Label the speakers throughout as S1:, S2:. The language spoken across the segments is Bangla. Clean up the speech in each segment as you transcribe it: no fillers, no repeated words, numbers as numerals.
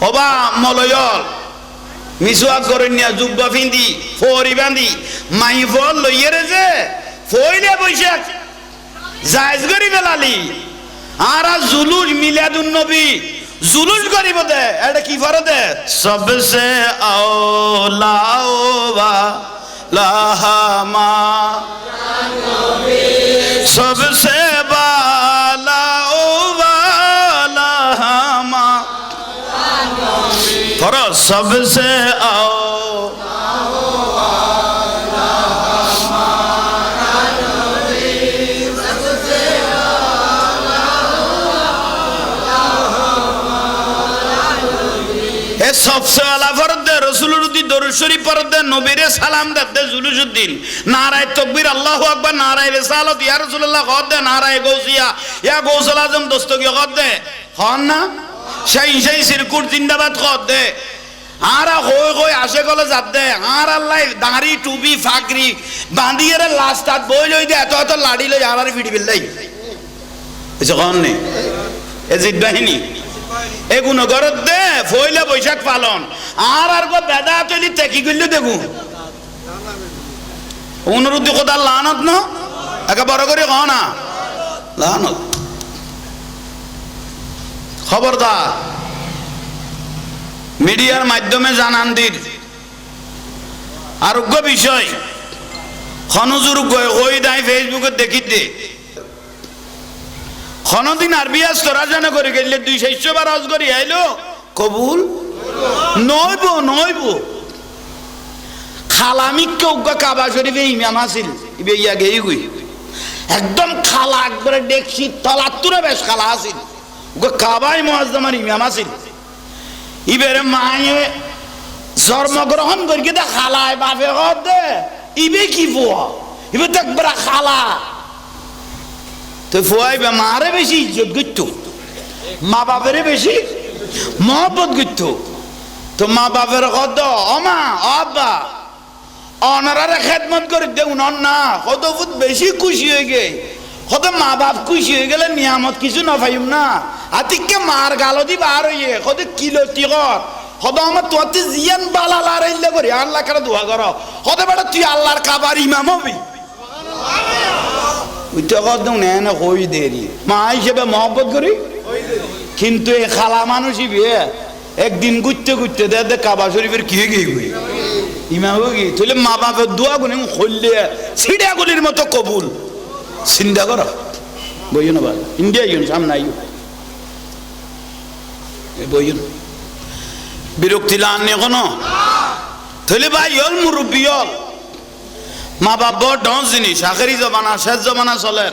S1: ওবা মলয়ল মিসওয়াক করেনিয়া জুব্বা ফিন্দি ফরি বান্ধি মাই ফল লইয়েরে যে ফইলে বৈশাখ জায়েজ করি বেলালি আর জুলুস মিলাদুন নবী জুলুস করিব দে এটা কি ফর দে সবসে আওলা ওয়া লাহামা নবী সবসে বালা ওয়া লাহামা নবী ফর সবসে আও सबसे आला फर्द है रसूलुद्दीन दरूद शरीफ फर्द है नबीरे सलाम दे जुलूसुद्दीन नाराए तकबीर अल्लाहु अकबर नाराए रिसालत या रसूलुल्लाह खद दे नाराए गौसिया या गौसल आजम दस्तगीर खद दे खान ना शाही सिरकुट जिंदाबाद खद दे आरा होय आशे कले जात दे आर अल्लाह दाढ़ी टुपी फाकरी बांधिए रे लास्ट तात बोई लई दे तो लाड़ी ले आर फिडी बिल्लाई ऐसे कौन ने ए जिद बाहिनी এগুনো গরত দে ফইলা বৈশাখ পালন আর গো বেদা তলি তেকি গইল দেখু অনুরুদ্ধ কথা লানত ন একা বড় করে কও না লানত খবরদার মিডিয়ার মাধ্যমে জানান দিন আরোগ্য বিষয় খনজুর কই দাই ফেসবুকে দেখি দে খনদিন আরবি আজ তোরা জানা করে গেলে 200 বার আজ করি আইলো কবুল নইব খালামিক উগা কাবা শরীফে ইমাম আছিল ইবে ইয়া গেই গই একদম খালা একবারে দেখছি তলাতুরে বেশ খালা আছিল উগা কাবাই মুআজ্জামার ইমাম আছিল ইবেরে মায়ে জন্মগ্রহণ করি দে খালায় বাপে কর দে ইবে কি ফুয়া ইবে তো একবার খালা তো ফুয়াই বা মারে বেশি ইজ্জত করতো মা বাপের বেশি মহব্বত করতো তো মা বাপের কত অমা আব্বা অনারারে খেদমত করে দেউ না কত ফুট বেশি খুশি হয়ে গে কত মা বাপ খুশি হয়ে গেলে নিয়ামত কিছু না পাইম না আতিককে মার গালো দি বার হইয়ে কত কিলো টিকর কত আমার তোতে জিয়ান বালালা রাইলে করি আল্লাহ করে দোয়া করো কত বেটা তুই আল্লাহর কাবার ইমাম হবি না হই দেরি মা হিসেবে মহব্বত করি কিন্তু এ খালা মানুষই বিয়ে একদিন ঘুরতে ঘুরতে দে কাবা শরীফের কি গই ইমাম কি তুই মা বাপের দোয়া গুনে খুললে সিডিয়াগুলির মতো কবুল চিন্তা কর বইও না ইন্ডিয়া ইউন সামনে আইও বইও বিরক্তি লান কোনো তাহলে ভাই হল মুরব্বী হল মা বাপ বড় ডন জিনিস আখেরি জমানা শেষ জমানা চলে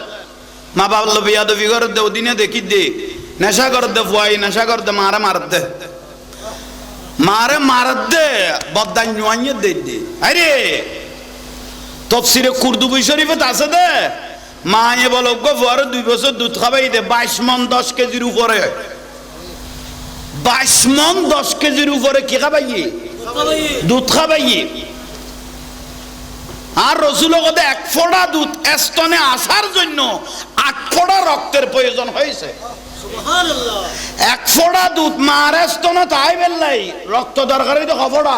S1: মা বাপ বিয়া দবি করে দে দিনে দেখি দে নেশা করে দে ফুয়াই নেশা করে দে মারে মারত দে বদান জোয়াইয়ে দে আরে তফসিরে কুরদুবি শরীফে আছে দে মায়ে বলো গো ফুয়ারে 2 বছর দুধ খাবাই দে 22 মণ 10 কেজির উপরে 22 মণ 10 কেজির উপরে কি খাবাই দুধ খাবাই আর রসুল কদে 1 ফোঁটা দুধ স্তনে আসার জন্য 8 ফোঁটা রক্তের প্রয়োজন হয়েছে সুবহানাল্লাহ 1 ফোঁটা দুধ মার স্তনে তাই বেলাই রক্ত দরকার হইতো ক ফোঁটা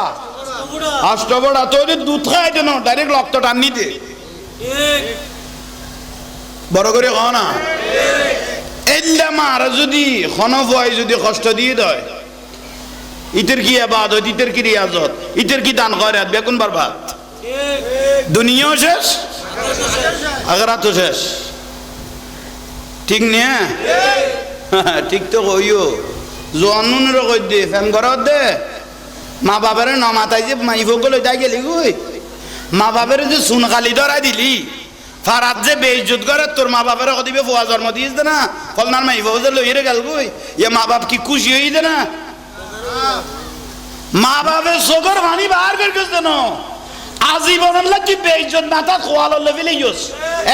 S1: 8 ফোঁটা তো দুধ খাই দেন ডাইরেক্ট রক্ত টানি দে ঠিক বড় করে কও না ঠিক এল্লা মার যদি খনফয় যদি কষ্ট দিয়ে দেয় ইতের কি ইবাদত ইতের কি রিয়াজত ইতের কি দান খয়রাত বেগুন বরবাদ দুনিয়াও শেষ আখিরাতও শেষ ঠিক না ঠিক তো কইও জন্নুনের কই দে ফেন ঘরত দে মা বাবারে নমাতাই যে মাইফ গলে যাই গেলি কই মা বাবারে যে সুন খালি ধরাই দিলি ফারাত যে বেইজ্জত করে তোর মা বাবারে কদিবে ফুয়া জন্ম দিয়েছ না ফলনার মাইফ যে লইরে গেল কই ইয়া মা বাপ কি খুশি হই দে না মা বাপের চোখের পানি বার করে গেছ না আজীবন লাগি বেইজ্জত না তা খোয়াল লেভেলে ইউস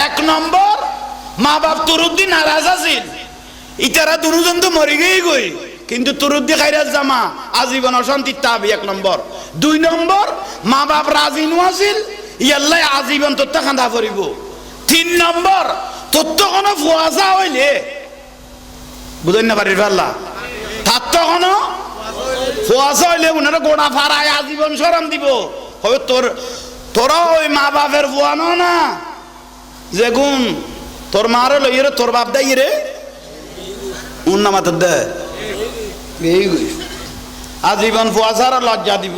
S1: 1 নম্বর মা বাপ তুরুদ্দি নারাজ আছিল ইতারা দুজন তো মরে গই কিন্তু তুরুদ্দি খাইরাত জামা আজীবন অশান্তি তাবি 1 নম্বর 2 নম্বর মা বাপ রাজি নু আছিল ইয়াল্লাই আজীবন তোত্তা খান্দা পড়িব 3 নম্বর তোত্ত কোন ফুয়াজা হইলে বুঝেন না পারির আল্লাহ তাত কোন হইলে উনারা গোড়া ফাড়ায় আজীবন শরম দিব। হবে তোরা ওই মা বাপের বুয়ানো না যে গুণ তোর মারে লইয়ে রে তোর বাপ দেয় রে উন্না মাথার দে আজীবন ফুয়া ছাড়া লজ্জা দিব।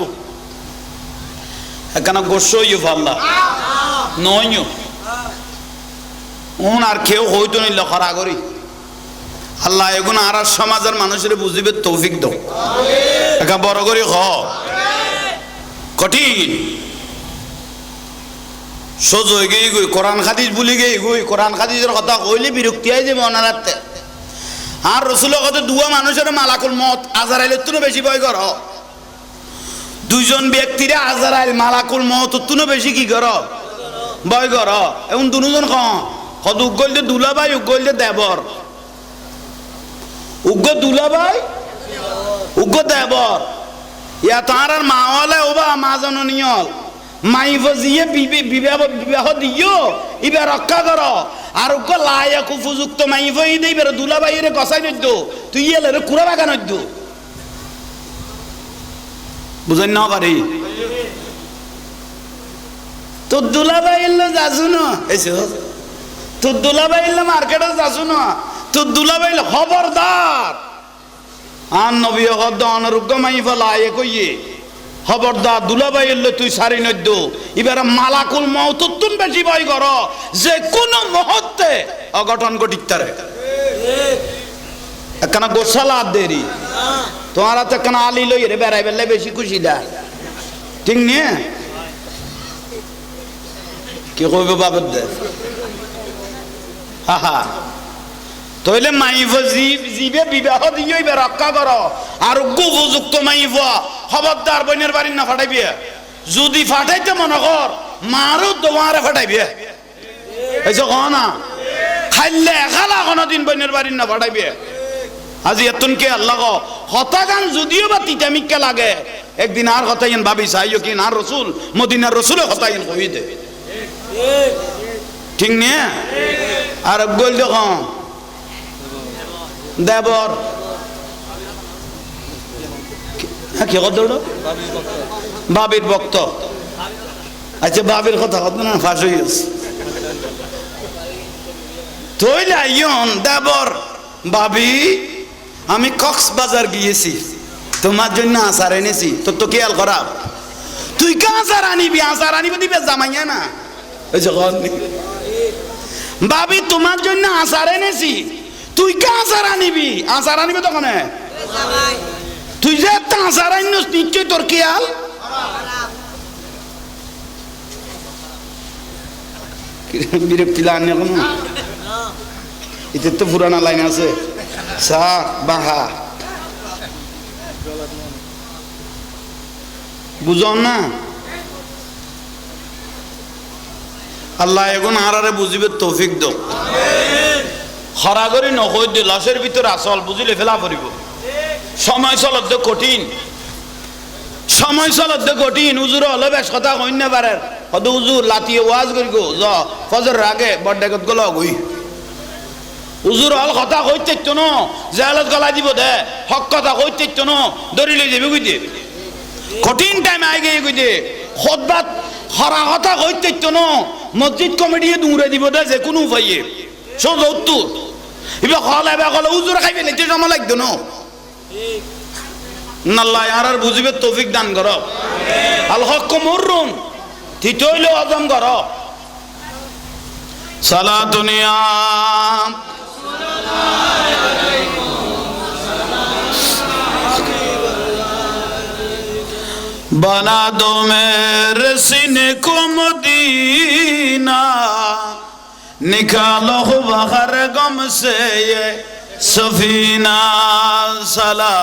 S1: এখানে গোস্ব ইয়ে ফাল্লা নয় উন আর কেউ হইতো নিল খরা করি। আল্লাহ এগুলো আর সমাজের মানুষের বুঝিবে তৌফিক দাও। একা বড় করে কঠিন সোজ হয়ে গেই গই কোরআন হাদিস ভুলি গেই গই কোরআন হাদিসের কথা কইলে বিরক্তি হয় যাবে অনারাতে। আর রসুলের কথা দুয়া মানুষের মালাকুল মত আজরাইলের তুনো বেশি ভয় কর। দুইজন ব্যক্তিরে আজরাইল মালাকুল মত তুনো বেশি কি কর ভয় কর। এখন দুজন কদ উগলতে দুলাভাই উগলতে দেবর উগ্র দুলাভাই উগ্র দেবর ইয়া তার আর মা হলে ওবা মা জননীয় মাইফ জিয়ে বিবাহ দিও ইবে রক্ষা কর। আর উগ্র লায়ক উপযুক্ত মাইফ দিবে দুলাভাইরে কষাই নদ্য তুই এলে রে কুড়া বাগা নদ্য বুঝেন না পারি। তোর দুলাভাই এলো যাসু না এসে তোর দুলাভাই এলো মার্কেটে যাসু না তোর দুলাভাই খবরদার আর নবী অনরুগ্য মাইফা লায়ে কইয়ে খবরদার দুলাভাই এলে তুই সারি নদ্য এবার মালাকুল মউত তুন বেশি ভয় কর যে কোন মুহূর্তে অঘটন ঘটিতারে। একখানা গোসালা দেরি তোমার তো একখানা আলি লই রে বেড়াই বেড়লে বেশি খুশি দা ঠিক নিয়ে কি কইব বাবার দে হা হা তইলে মাইফ জিবে বিবাহ দিও এবার রক্ষা কর। আর উপযুক্ত মাইফ খবরদার বইনের বাড়ি না ফাটাইবে। যদি ফাটাইতে মনে কর মারও তোমারে ফাটাইবে এসে ক না খাইলে এখালা কোনদিন বইনের বাড়ি না ফাটাইবে। আজি এতন কে আল্লাহ হতাগান যদিও বা তিতামিককে লাগে একদিন আর হতাইন ভাবি চাইও কি না রসুল মদিনার রসুলে হতাইন কই দে ঠিক নিয়ে। আর গল দেখো দেবর কি কত বাবির ভক্ত। আচ্ছা বাবির কথা কত না ফাঁস হয়ে গেছে তৈলে আইন দেবর ভাবি আমি কক্সবাজার গিয়েছি তোমার জন্য আচার এনেছি তোর তো খেয়াল খারাপ তুই কে আচার আনিবি আচার আনিবি দিবে জামাইয়া না ভাবি তোমার জন্য আচার এনেছি তুই কে আচার আনিবি আচার আনিবি তখন তুই যে একটা আচার আনিস নিশ্চয় তোর খেয়াল বিরক্তি লাগে এখন এতে তো পুরানা লাইন আছে সা বাহা বুঝন না আল্লাহ এখন আরারে বুঝিবে তৌফিক দাও। খরা করি নকই দে লাশের ভিতরে আসল বুঝিলে ফেলা পড়িব। সময় চলত কঠিন সময় চলত কঠিন উজুর হলে বেশ কথা কইন না পারে কত উজুর লাতিয়ে ওয়াজ করি গো য ফজর আগে বড়ডাকত গল গই উজুর হল কথা কইতে তো ন জেলত গলা দিব দে হক কথা কইতে তো ন দড়ি লই যাবে কই দে কঠিন টাইম আই গই কই দে খুতবা খরা কথা কইতে তো ন মসজিদ কমিটি দূরে দিব দে যে কোনো উপায়ে সোজ উত্তর এবার হল এবার হল উজুর খাইবে নিতে সময় লাগতো ন আল্লাহ আর বুঝিবে তৌফিক দান কর। আল হক মুররুন তিতইলে আজম কর সালাতুনিয়া बना दो मेरे सीने को मदीना निकालो बाहर गम से ये सफीना सला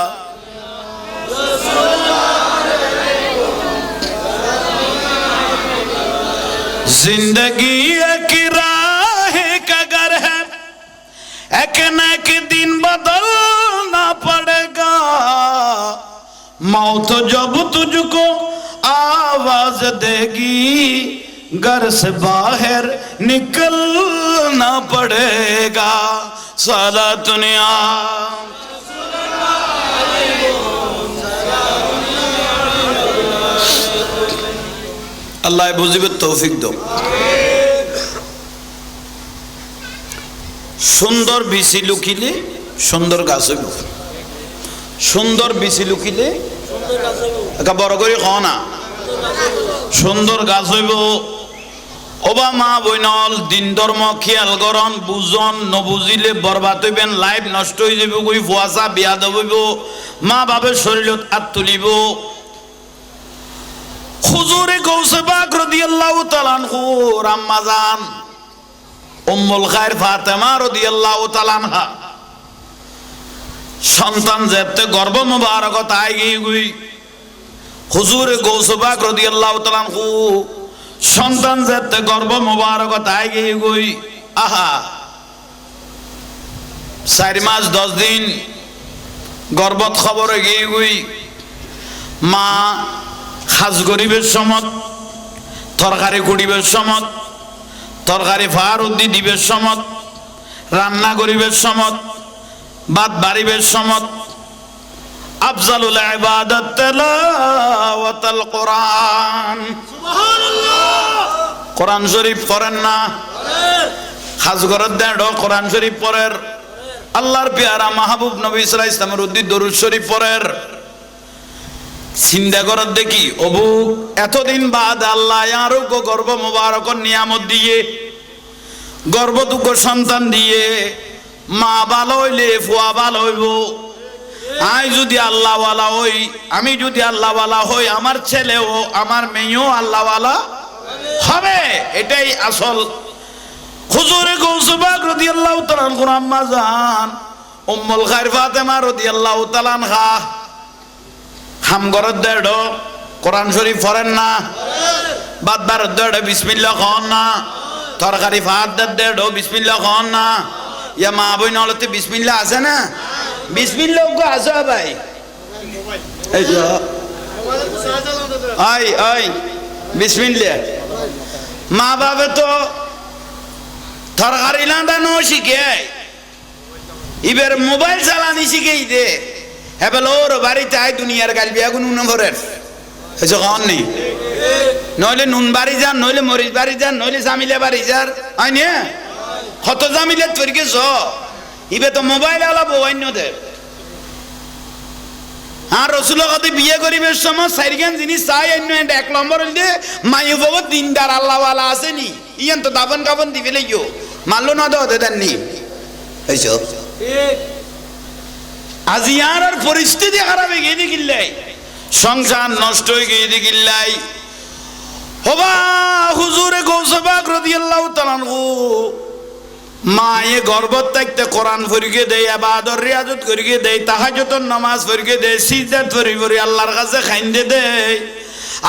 S1: जिंदगी एक राह का घर है एक न एक दिन बदलना पड़ेगा मौत जब तुझको आवाज देगी घर से बाहर निकलना पड़ेगा साला दुनिया আল্লাহ বুঝিবের তৌফিক দাও। সুন্দর বিচি লুকিলে সুন্দর গাছ হইব, সুন্দর বিচি লুকিলে একটা বড় করে খাও না, সুন্দর গাছ হইব। ওবা মা বইনল দিন ধর্ম খেয়াল করন, বুঝন, নবুঝিলে বরবাদ হইবেন, লাইফ নষ্ট হয়ে যাব, কই ফুয়াশা বিয়া দেব, মা বাবার শরীরত হাত তুলিব। হুজুরে গৌসে পাক রাদিয়াল্লাহু তাআলা আনহু আম্মা জান উম্মুল খায়র ফাতেমা রাদিয়াল্লাহু তাআলা আনহা সন্তান যেতে গর্ভ মুবারক তাই গই। হুজুরে গৌসে পাক রাদিয়াল্লাহু তাআলা আনহু সন্তান যেতে গর্ভ মুবারক তাই গই। আহা 4 মাস 10 দিন গর্ভত খবরে গই। মা খাস গরিবের সমত, তরকারি কুড়িবের সমত, তরকারি ফার উদ্দি দিবের সমত, রান্না গরিবের সমত, বাদ বাড়িবের সমত। আফজালুল ইবাদাত তিলাওয়াতুল কোরআন। সুবহানাল্লাহ। কোরআন শরীফ পড়েন না? খাস গরত দেড় কোরআন শরীফ পড়ের। আল্লাহর পেয়ারা মাহবুব নবী সাল্লাল্লাহু আলাইহি ওয়াসাল্লামের উদ্দি দরুদ শরীফ পড়ের। চিন্তা করার দেখি অবু এতদিন বাদ আল্লাহ আরোগ্য গর্ভ মুবারক নিয়ামত দিয়ে, গর্ভদুগ্ধ সন্তান দিয়ে, মা ভালো হইলে ফুয়া ভালো হইব। আই যদি আল্লাহওয়ালা হই, আমি যদি আল্লাহওয়ালা হই, আমার ছেলেও আমার মেয়েও আল্লাহওয়ালা হবে, এটাই আসল। হুজুরে গৌসে পাক রাদিয়াল্লাহু তাআলা আনহু আম্মা জান উম্মুল খায়র ফাতেমা রাদিয়াল্লাহু তাআলা আনহা হামগরত দেড় কোরআন শরীফ পড়েন না? বাদবার দেড় বিসমিল্লাহ খান না? তরকারি ভাত দেড় বিসমিল্লাহ খান না? ইয়া মা বই নলতে বিসমিল্লাহ আছে না? বিসমিল্লাহ গো আছে ভাই। এই যে আই আই বিসমিল্লাহ। মা বাবা তো তরকারি রান্না শিখে, এবার মোবাইল চালানি শিখেই দে। হেবেল ওর বাড়িতে আয় দুনিয়ার গাল বিয়া গুন ভরের এসে খাওয়ান নেই, নইলে নুন বাড়ি যান, নইলে মরিচ বাড়ি যান, নইলে জামিলে বাড়ি যার হয় না? কত জামিলে তৈরি গেছ, ইবে তো মোবাইল আলাপ অন্যদের। হ্যাঁ রসুলের কথা বিয়ে করিবের সময় সাইরগান জিনিস চাই অন্য 1 নম্বর হইলে মাইও বাবু দিনদার আল্লাহওয়ালা আসেনি, ইয়ান তো দাবন কাবন দিবে লাগিও মারলো না দেওয়া দেননি এইসব। আজ ইয়ার পরিস্থিতি খারাপ হয়ে গিয়ে দেখিল্লাই, সংসার নষ্ট হয়ে গিয়ে দেখিল্লাই। হবা হুজুরে গৌসে পাক রাদিয়াল্লাহু তাআলা আনহু মায়ে গর্ভত থাকতে কোরআন পড়িয়ে দেয়, ইবাদত রিয়াজত করিয়ে দেয়, তাহাজ্জুদের নামাজ পড়িয়ে দেয়, সিজদাত পড়ি আল্লাহর কাছে খাইন্দে দেয়।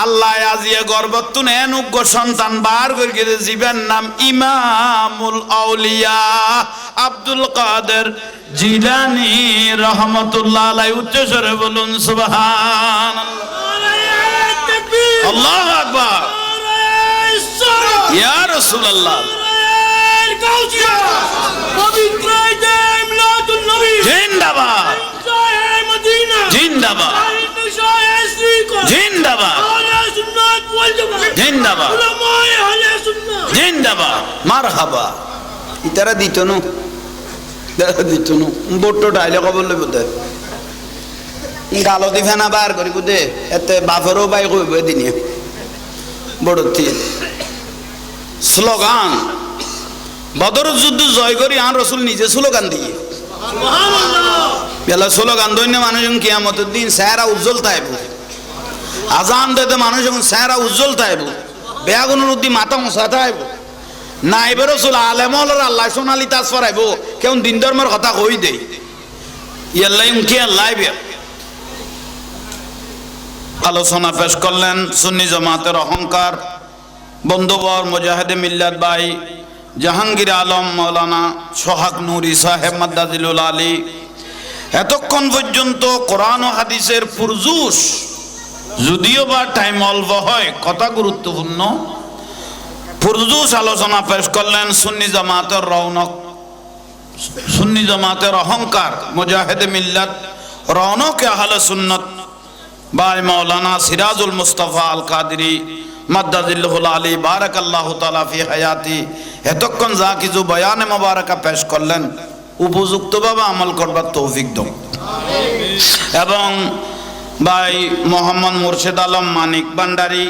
S1: আল্লাহ আজিয়ে গর্ভত তুন এনুগ্য সন্তান বার করিয়ে দেয়, জীবের নাম ইমামুল আউলিয়া আব্দুল কাদের জিলানী রহমাতুল্লাহ আলাইহি। উচ্চ স্বরে বলুন সুবহানাল্লাহ। আল্লাহু আকবার। ইয়া রাসূলুল্লাহ। পবিত্র মিলাদুন নবী জিন্দাবাদ, জিন্দাবাদ, জিন্দাবাদ, জিন্দাবাদ, জিন্দাবাদ, মারহাবা। ইতারা দিত না, দিত না বট্টো ডাইলে খবর লইব দে গালো দি ফেনা বার করিব দে, এতে বাপেরও বাই কইব দিনে বড় স্লোগান। বদর যুদ্ধ জয় করি আর রসুল নিজে স্লোগান দিয়ে বেলা স্লোগান দৈন্য মানুষ কিয়ামতের দিন চেহারা উজ্জ্বল থাকব, আজান দিতে মানুষ যখন চেহারা উজ্জ্বল থাকব, বেয়াগুনের উদ্দি মাথা মশা থাকব, নাইবে রসুল আলেমল আল্লাহ সোনালি তাজ ফরাইব, কেউ দিন ধর্মের কথা কই দেয় ইয়াল্লাই উনকি আল্লাহ। আলোচনা পেশ করলেন সুন্নি জামাতের অহংকার বন্ধুবর মুজাহিদে মিল্লাত ভাই জাহাঙ্গীর আলম মৌলানা সোহাগ নুরি সাহেব মাদ্দাজিলুল আলী। এতক্ষণ পর্যন্ত কোরআন ও হাদিসের পুরজুস, যদিও বা টাইম অল্প হয় কথা গুরুত্বপূর্ণ, পুরজুস আলোচনা পেশ করলেন সুন্নি জামাতের রৌনক, সুন্নি জামাতের অহংকার মুজাহিদে মিল্লাত রৌনক আহলে সুন্নত ভাই মৌলানা সিরাজুল মুস্তাফা আল কাদরি মাদ্দাজিল্লাহুল আলী বারাকাল্লাহু তাআলা ফি হায়াতি এতক্ষণ যা কিছু বয়ানে মোবারকা পেশ করলেন উপযুক্তভাবে আমল করবার তৌফিক দাও এবং ভাই মোহাম্মদ মুর্শিদ আলম মানিক ভান্ডারী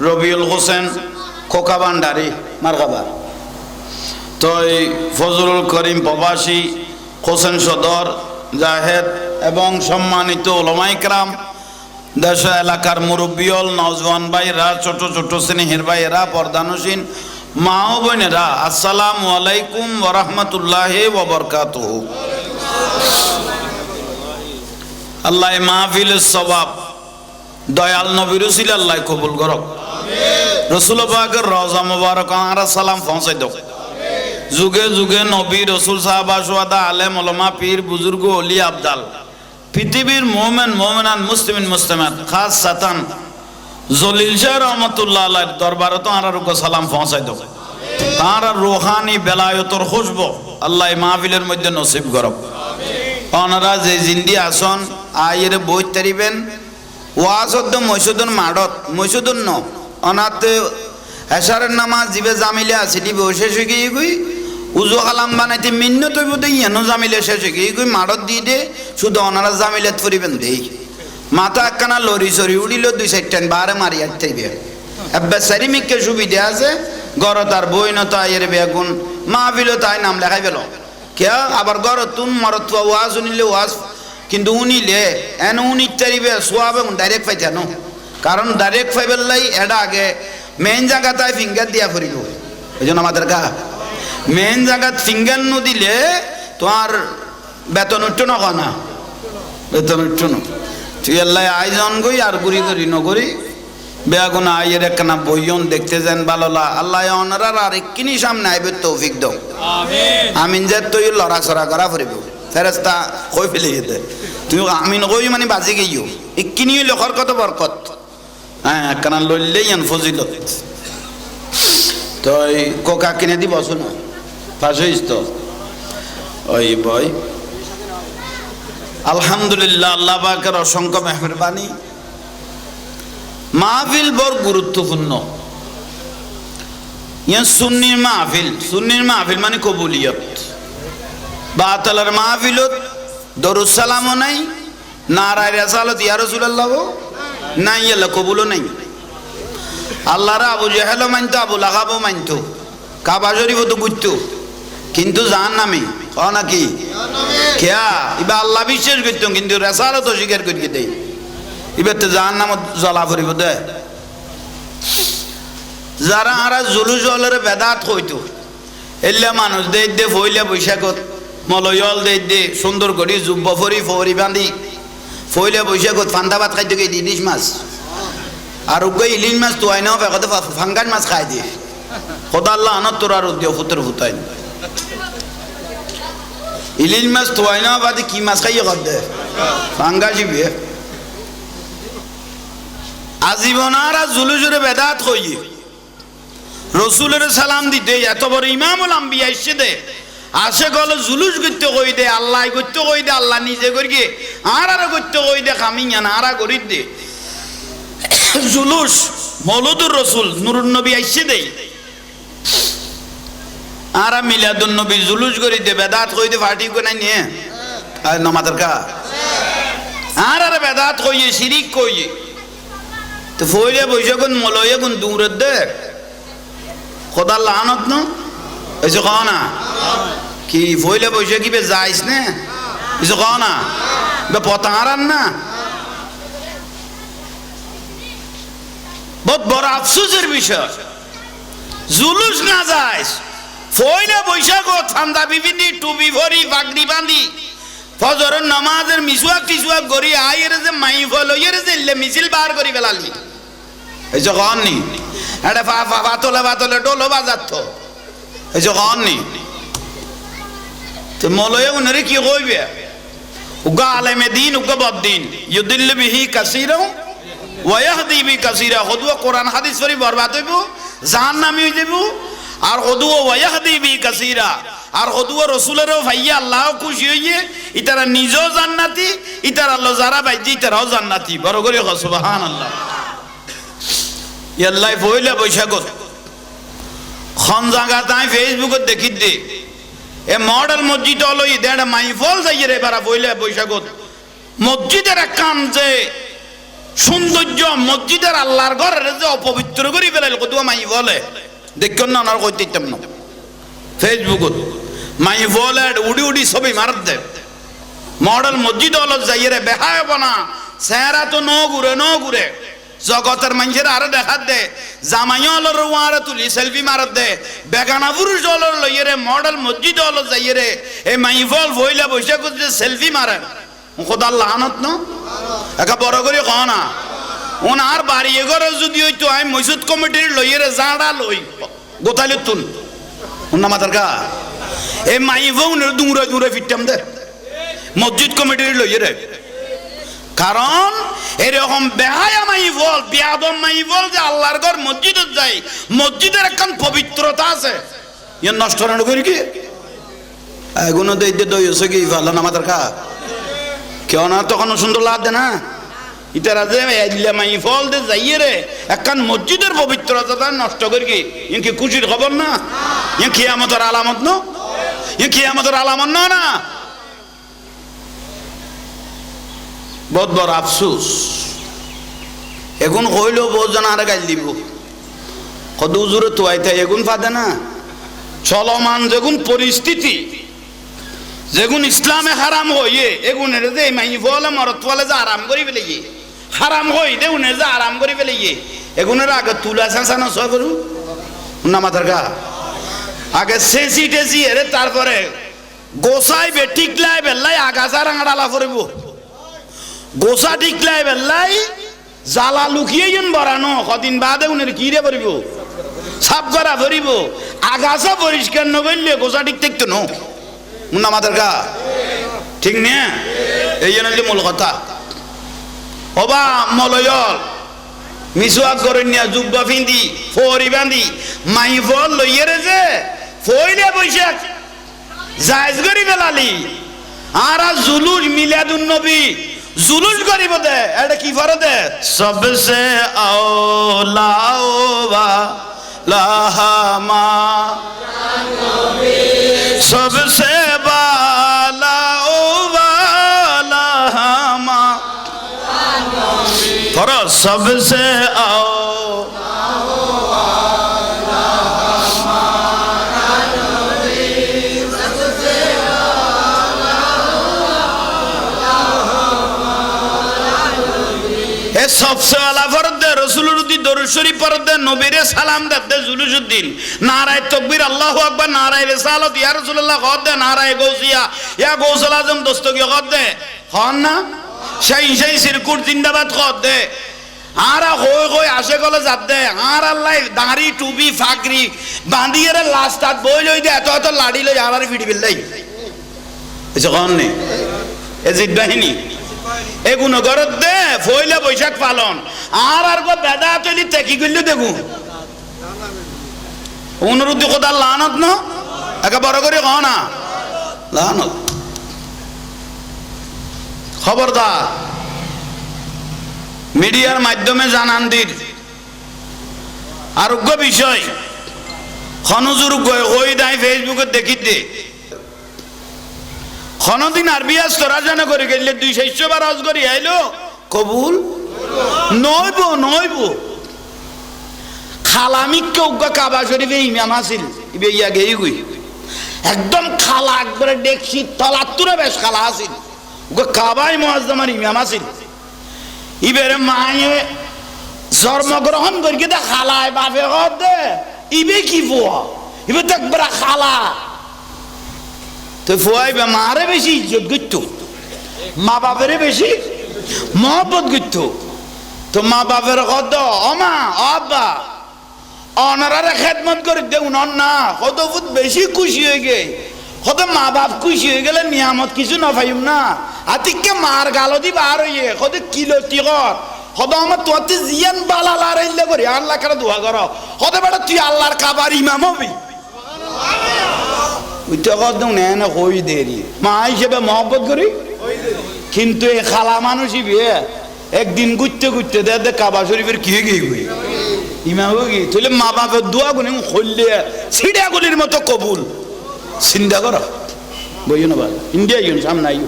S1: রবিউল হোসেন খোকা ভান্ডারী মারহাবা তো এই ফজলুল করিম প্রবাসী হোসেন সদর জাহেদ এবং সম্মানিত উলামা ইকরাম দেশ এলাকার মুরব্বিয়ল নওজওয়ান ভাইরা ছোট ছোট স্নেহের ভাইয়েরা পর্দানসীন মা ও বোনেরা আসসালামু আলাইকুম ওয়া রাহমাতুল্লাহি ওয়া বারাকাতুহু। আল্লাহ মাহফিলের সওয়াব দয়াল নবীর উসিলা আল্লাহ কবুল করুক। রাসূল পাকের রওজা মুবারক আর সালাম পৌঁছাই দাও। যুগে যুগে নবী রাসূল সাহাবা সুহাদা আলেম উলামা পীর বুজুর্গ ওলি আবদাল পৃথিবীর মুমিন মুমিনাত মুসলিমিন মুসলিমাত খাসসাতান জলিল শাহ রহমাতুল্লাহ আলাইহির দরবারে তো আর সালাম পৌঁছাই দাও। তার রূহানি বেলায়েতের খুশবু আল্লাহ মাহফিলের মধ্যে নসিব করুক। ওনারা যে জিন্দি আসন আয়ের বই তারিবেন ওয়াজদ মসজিদুন মাডত মসজিদুন ন অনাতে এশারের নামাজ জিবে জামিলে আসিলি বসে শিখি গই উজু কালাম বানাইতে মিন্নত হইবতে ইয়ানো জামিলে শেষ শিখি গই মাডত দিয়ে দে শুধু ওনারা জামিলেত ফুরিবেন দেই মাথা একখানা লরি সরি উড়িল 2-4 বারে মারি আইতেইবে এব্বা সারিমিককে সুবিধা আছে গর তার বইন তো আয়ের বেগুন মাহফিল তাই নাম লেখাই পেল কে আবার গর তুম মরত ওয়াজ উনিলে ওয়াজ কিন্তু উনিলে এন উনি তারিবে সোয়াবে ডাইরেক্ট পাইতে ন কারণ ডাইরেক্ট পাইবেলাই এটা আগে মেন জায়গাটায় ফিঙ্গার দিয়া ফুরিব এই জন্য আমাদের গা মেন জায়গাত ফিঙ্গার ন দিলে তোমার বেতন উঠতো না বেতন উঠতো না তুই আল্লাহ আয়োজন করি আর গুড়ি করি নগরি বেগুন আয়ের একখানা বইয়ন দেখতে যান ভালোলা আল্লাহ অনারার আর একখিনি সামনে আইবে তৌফিক দাও আমিন যে তুই লড়াচড়া করা ফুরিব ফেরেস্তা কই ফেলে যেতে তুই আমিন কই মানে বাজি গেইও একখিনি লেখর কত বরকত হ্যাঁ একখানা লইলেই আন ফজিলত তো কোকা কিনে দিব শোনো ফাঁসইস তো ওই বই আলহামদুলিল্লাহ আল্লাহ পাকের অসংখ্য মেহরবানি মাহফিল বড় গুরুত্বপূর্ণ ইয়া সুন্নির মাহফিল মানে কবুলিয়ত বাতালার মাহফিলত দরুদ সালামও নাই নারায়ে রিসালাত ইয়া রাসূলুল্লাহ নাই ইয়া কবুলও নাই আল্লাহর আবু জাহেলও মানতো আবু লাহাবও মানতো কাবা শরীফ তো বুঝতো কিন্তু জাহান্নামী ও নাকি কেয়া ইবা আল্লাহ বিশ্বাস করতো কিন্তু রিসালাত অস্বীকার করিয়ে দেয় এবার তো জাহান্নামত জ্বলা ফুরিব দে যারা আরা জুলুস হলের বেদাত হইতো এলে মানুষ দে ফইলে বৈশাখত মলয়ল দে সুন্দর করে জুব্ব ফরি বাঁধি ফইলে বৈশাখত ফান্দা ভাত খাইতে গিয়ে ইলিশ মাছ আর উগে ইলিশ মাছ তো আইনাও বেকতে ফাঙ্গাস মাছ খাই দিয়ে খোদা আল্লাহ আনত তোর আর উদ্যোগ ফুতের ফুতাই ইলিশ মাছ তো আইনাও বাদে কি মাছ খাইয়ে কর দে ফাঙ্গাসি বিয়ে আজীবনারা জুলুসের বেদাত হইয়ে রসুলের সালাম দিতে এত বড় ইমামুল আম্বিয়া এসে দে আসে গেল জুলুস করতে কই দে আল্লাহ করতে কই দে আল্লাহ নিজে করি আর করতে কই দে খামিয়া না আর করি দে জুলুস মৌলুদুর রসুল নুরুন নবী এসে দে আর মিলাদুন নবী জুলুস করি দে বেদাত কই দে ফাটি কো নাই নিয়ে আর নামাজের কা আর বেদাত কইয়ে শিরিক কইয়ে তো ফইলে বৈশা কোন মলয়ে কোন দূরের দে খোদার লানত ন এসে কও না কি ফইলে বৈশা কি বে যাইস না এসে কও না বে পতারান না বহুত বড় আফসোসের বিষয় জুলুস না যাইস ফইলে বৈশা কো ঠান্ডা বিবিদি টুপি ভরি পাগড়ি বাঁধি ফজরের নামাজের মিসওয়াক গরি আইয়ের যে মাই ফলইয়ের যে মিছিল বার করি বেলালি এই যে কননি এটা বাতলে ডোলো বাজাত এই যে কননি তো মলয়ে উনারে কি কইবে উগা আলেমে দিন উগা বদ্দিন ইউদিল্লু বিহি কাসীরা ওয়া ইয়াহদি বি কাসীরা হদুয়া কোরআন হাদিস পড়ি বরবাদ হইব জাহান্নামী হই যাইব আর হদুয়া ওয়া ইয়াহদি বি কাসীরা আর হদুয়া রাসূলেরও ভাইয়া আল্লাহ খুশি হইয়ে ইতারা নিজেও জান্নাতি ইতারা আল্লাহ যারা বাইজি ইতারাও জান্নাতি বড় করে সুবহানাল্লাহ ইয়াল্লাই পয়লা বৈশাখত খন জায়গা তাই ফেসবুকত দেখি দে এ মডেল মসজিদ হলো ইদে মাইফল যাইয়ে রে বারা পয়লা বৈশাখত মসজিদের এক কাম যে সৌন্দর্য মসজিদের আল্লাহর ঘরের যে অপবিত্র করে ফেলাইল কত মাইফলে দেখুন না ওনার কইতে ইতাম না ফেসবুকত মাইফলে উড়ি উড়ি ছবি মারত দে মডেল মসজিদ হলো যাইয়ে রে বেহায় বনা চেহারা তো ন ঘুরে জগতের মানুষের আরো দেখাত দে জামাইও হলো রুয়ারে তুলি সেলফি মারত দে বেগানা পুরুষ হলো লইয়ে রে মডেল মসজিদ হলো যাইয়ে রে এই মাইফল ভইলা বসে যে সেলফি মারে খোদার লানত ন একা বড় করে কহ না ওনার বাড়ি এগরে যদি হইতো আমি মসজিদ কমিটির লইয়ে রে জাড়া লই গোতালে তুন ওনা মাতার কা এই মাইফল দূরে ফিরতাম দে মসজিদ কমিটির লইয়ে রে কারণ এরকম বেহায়া মাইফল বিয়াদম মাইফল যে আল্লাহর ঘর মসজিদে যায় মসজিদের একখান পবিত্রতা আছে ইয়ার নষ্ট না করি কি এগুলো দইতে দই হচ্ছে কি ভালো না আমাদের কা কেউ না তখন সুন্দর লাগবে না ইতারা যে মাইফল যে যাইয়ে রে একখান মসজিদের পবিত্রতা নষ্ট করি কি ইন কি খুশির খবর না ইন কিয়ামতের আলামত না ইন কিয়ামতের আলামত না বহুত বড় আফসোস এখন হইল বহুজন আর গাইল দিব কত জোরে তোয়াইতে এগুন পাদে না চলমান যেগুন পরিস্থিতি যেগুন ইসলামে হারাম হইয়ে এগুনের যে মাই বলে মরত বলে যে আরাম করি ফেলে হারাম হই দে উনের যে আরাম করি ফেলে এগুনের আগে তুলা চেঁচানো সব করু না মাথার গা আগে চেঁচি টেচি এরে তারপরে গোসাইবে টিকলাই বেল্লাই আগাছা রাঙাড়ালা ফুরিব গোসা টিকলাই বেল্লাই জ্বালা লুকিয়ে যেন বরানো কদিন বাদে উনের কিরে পড়িব সাপ করা ধরিব আগাছা পরিষ্কার নগরলে গোসা ঠিক থাকতো না আমাদের গা ঠিক নে এই জন্য মূল কথা অবা মলয়ল মিসওয়াক করেন নিয়া জুব্বা ফিন্দি ফরি বান্ধি মাইফল লইয়ে রে যে ফইলে বৈশাখ জায়েজ করি বেলালি আর জুলুস মিলাদুন নবী জুলুস করিব দে এটা কি ফর দে সবসে আওলাওয়া লাহামা নবী সবসে বালাওয়া লাহামা নবী ফর সবসে सबसे वाला फर्द है रसूलुर दी दरूद शरीफ फर्द है नबीरे सलाम दे जुलूसुद्दीन नाराए तकबीर अल्लाहु अकबर नाराए रिसालत या रसूलुल्लाह खद दे नाराए गौसिया या गौसल आजम दस्तगीर खद दे खान ना शाही सिरकुट जिंदाबाद खद दे आरा होय आशे कले जात दे आर अल्लाह दाढ़ी टुपी फाकरी बांधिए रे लास्ट तात बोई लई दे तो लाड़ी लई आर फिडी बिल्लाई ऐसे कौन ने ए जिद बाहिनी এগুনো গরত দে ফইলা বৈশাখ পালন আর গো বেদা তলি তেকি গইল দেখু অনুরুদ্ধ খোদা লানত ন একা বড় করে কও না লানত খবরদার মিডিয়ার মাধ্যমে জানান দিন আরোগ্য বিষয় খনজুর হই দাই ফেসবুকে দেখি দে খনদিন আরবি আজ তোরা জানা করে গেলে 200 বার আজ করি আইলো কবুল নইব খালামিককে উগ্গা কাবা শরীফে ইমাম আছিল ইবে ইয়া গেই গই একদম খালা একবারে দেখছি তলাতুরে বেশ খালা আছিল উগ্গা কাবাই মুআজ্জামার ইমাম আছিল ইবেরে মায়ে জন্মগ্রহণ করি দে খালায় বাপে কর দে ইবে কি ফুয়া ইবে তো একবারে খালা তো ফুয়াই বা মারে বেশি ইজ্জত করত মা বাপের বেশি মহব্বত করত তো মা বাপের কত অমা আব্বা অনারারে খেদমত করে দেউ না কত ফুট বেশি খুশি হয়ে গে কত মা বাপ খুশি হয়ে গেলে নিয়ামত কিছু না পাইম না আতিককে মার গালো দি বার হইয়ে কত কিলো টিকর কত আমার তোতে জিয়ান বালা লারাইলে করি আল্লাহ করে দোয়া কর কত বেটা তুই আল্লাহর কাবার ইমাম হবি হই দেরি মা হিসেবে মহব্বত করি কিন্তু এ খালা মানুষই বিয়ে একদিন ঘুরতে ঘুরতে দে কাবা শরীফের কি গই ইমাম কি তুলে মা বাপের দোয়া গুনে খুললে সিড়াগুলির মতো কবুল চিন্তা করো বইও না বাবা ইন্ডিয়া ইউন সামনে আইও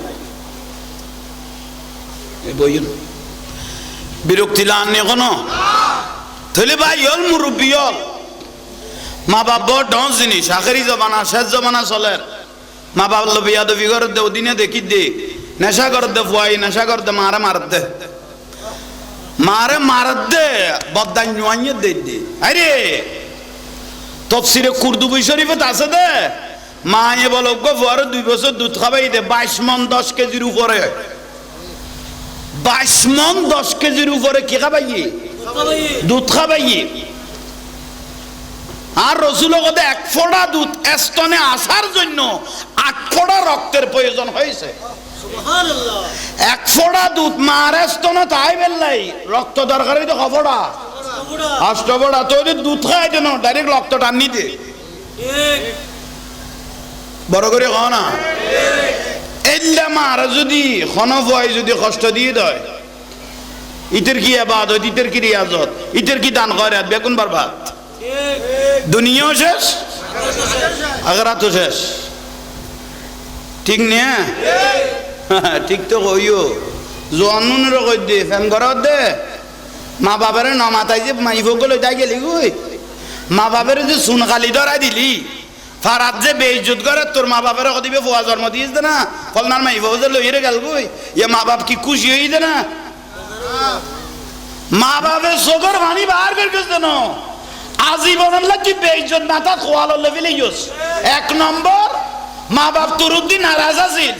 S1: বইও বিরক্তি লান এখনো তাহলে ভাই হল মুরব্বী হল মা বাপ বড় ডন জিনিস আখেরি জমানা শেষ জমানা চলের মা বাপ লো বিয়া দবি করে দে ওদিনে দেখি দে নেশা করে দে ফুয়াই নেশা করে দে মারে মার দে মারে মার দে বদান নিয়ে দে দে আরে তফসিরে কুরদুবি শরীফত আছে দে মায়ে বলো গো ফুয়ারে 2 বছর দুধ খাবাই দে 22 মণ 10 কেজির উপরে 22 মণ 10 কেজির উপরে কি খাবাই দুধ খাবাই আর রসুল কথা 1 ফোঁটা দুধ স্তনে আসার জন্য 8 ফোঁটা রক্তের প্রয়োজন হয়েছে সুবহানাল্লাহ 1 ফোঁটা দুধ মার স্তনে তাই বেলাই রক্ত দরকার হইতো ক ফোঁটা 8 ফোঁটা তো দুধ খাই দেন ডাইরেক্ট রক্ত টানি দে ঠিক বড় করে কও না এল্লা মার যদি খনফয় যদি কষ্ট দিয়ে দেয় ইতের কি ইবাদত ইতের কি রিয়াজত ইতের কি দান খয়রাত বেগুন বরবাদ দুনিয়াও শেষ আখিরাতও শেষ ঠিক না ঠিক তো কইও জন্নুনের কই দে ফেন ঘরত দে মা বাবারে নমাতাই যে মাইফ গলে তাই গেলি কই মা বাবারে যে সুন খালি ধরাই দিলি ফারাত যে বেইজ্জত করে তোর মা বাবারে কদিবে ফুয়া জন্ম দিয়েছ না ফলনার মাইফ যে লইরে গেল কই ইয়া মা বাপ কি খুশি হইছে না মা বাপের চোখের পানি বার করে গেছে না আজীবনের লাগি বেইজ্জত না তা খোয়াল লেভেলে ইউস 1 নম্বর মা বাপ তুরুদ্দি নারাজ আছিল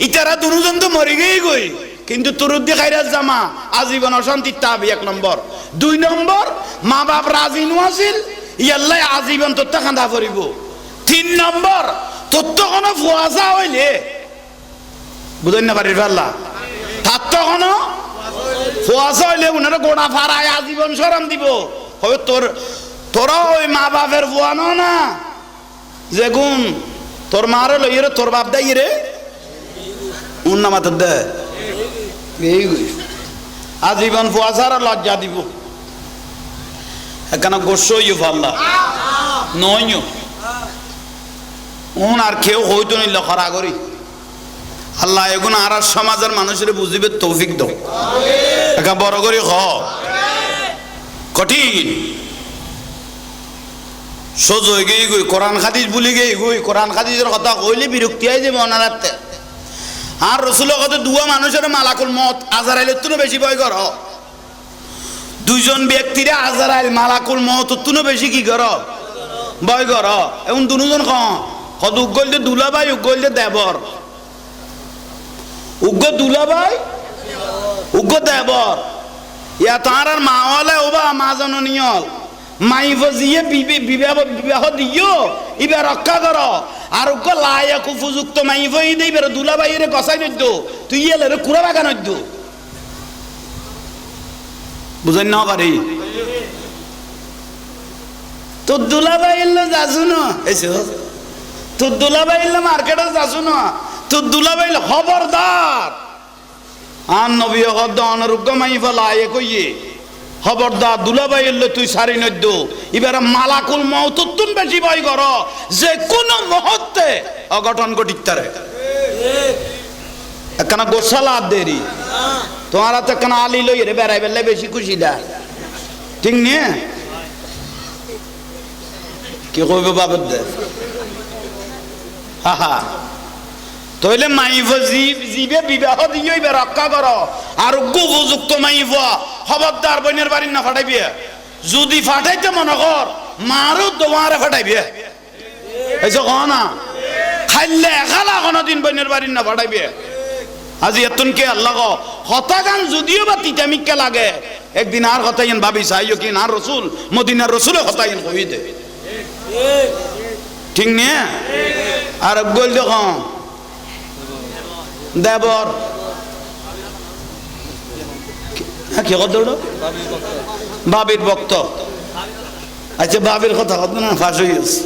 S1: ইতারা দুজন তো মরে গই গই কিন্তু তুরুদ্দি খাইরাত জামা আজীবন অশান্তি তাবি 1 নম্বর 2 নম্বর মা বাপ রাজি নু আছিল ইয়াল্লাই আজীবন তোত্তা খান্দা পড়িব 3 নম্বর তোত্ত কোন ফুয়াজা হইলে বুঝেন না পারির আল্লাহ তাত্ত কোন ফুয়াজা হইলে উনারে গোড়া ফাড়ায় আজীবন শরম দিব হবে তোরা ওই মা বাপের ফুয়ানো না যে গুণ তোর মারে লইয়ে তোর বাপ দেয় রে উন্না মাথার দে আজীবন ফুয়া ছাড়া লজ্জা দিব এখানে গোস্ব ইউ ফাল্লা নয় উন আর কেউ হইতো নিল খরা করি আল্লাহ এগুলো আর সমাজের মানুষের বুঝিবে তৌফিক দাও একা বড় করে হ কঠিন সোজ হয়ে গেই গই কোরআন হাদিস ভুলে গেই গই কোরআন হাদিসের কথা কইলে বিরক্তি হয় যে মনারাতে আর রসুলের কথা দুয়া মানুষের মালাকুল মত আজরাইলের তুনো বেশি ভয় কর দুইজন ব্যক্তিরে আজরাইল মালাকুল মত তুনো বেশি কি কর ভয় কর এবং দুজন কদ উগলতে দুলাভাই উগলতে দেবর উগ্র দুলাভাই উগ্র দেবর ইয়া তার আর মাওয়ালে ওবা মা জননীয় মাইফ জিয়ে বিবাহ দিও ইবা রক্ষা কর আর উগ্র লায়ক উপযুক্ত মাইফ দেই বের দুলাভাইরে কসাই নদ্য তুই এলে রে কুড়া বাগা নদ্য বুঝেন না পারি তোর দুলাভাই এলো যাসু না এসো তোর দুলাভাই এলো মার্কেটে যাসু না তোর দুলাভাই খবরদার আর নবী হদ অনরুগ্য মাইফা লায়ে কইয়ে খবরদার দুলাভাই এলো তুই সারি নদ্য এবার মালাকুল মওতুন বেশি ভয় কর যে কোন মুহূর্তে অঘটন ঘটিতারে একখানা গোসালা দেরি তোমার তো একখানা আলি লই রে বেড়াই বেলে বেশি খুশি দা ঠিক নিয়ে কি কইব বাবদ দে হা হা তইলে মাইফ জিবে বিবাহ দিও এবার রক্ষা কর আর উপযুক্ত মাইফ খবরদার বইনের বাড়ি না ফাটাইবে যদি ফাটাইতে মনে কর মারও তোমারে ফাটাইবে এইসব কহ না খাইলে এখালা কোনোদিন বইনের বাড়ি না ফাটাইবে আজি এতন কে আল্লাহ হতাগান যদিও বা তিতামিককে লাগে একদিন আর হতাইন ভাবি চাইও কি না রসুল মদিনার রসুলে হতাইন কই দে ঠিক নিয়ে আর গল দেখো দেবর কি কথা বাবির ভক্ত আচ্ছা বাবির কথা কত না ফাঁস হয়ে গেছে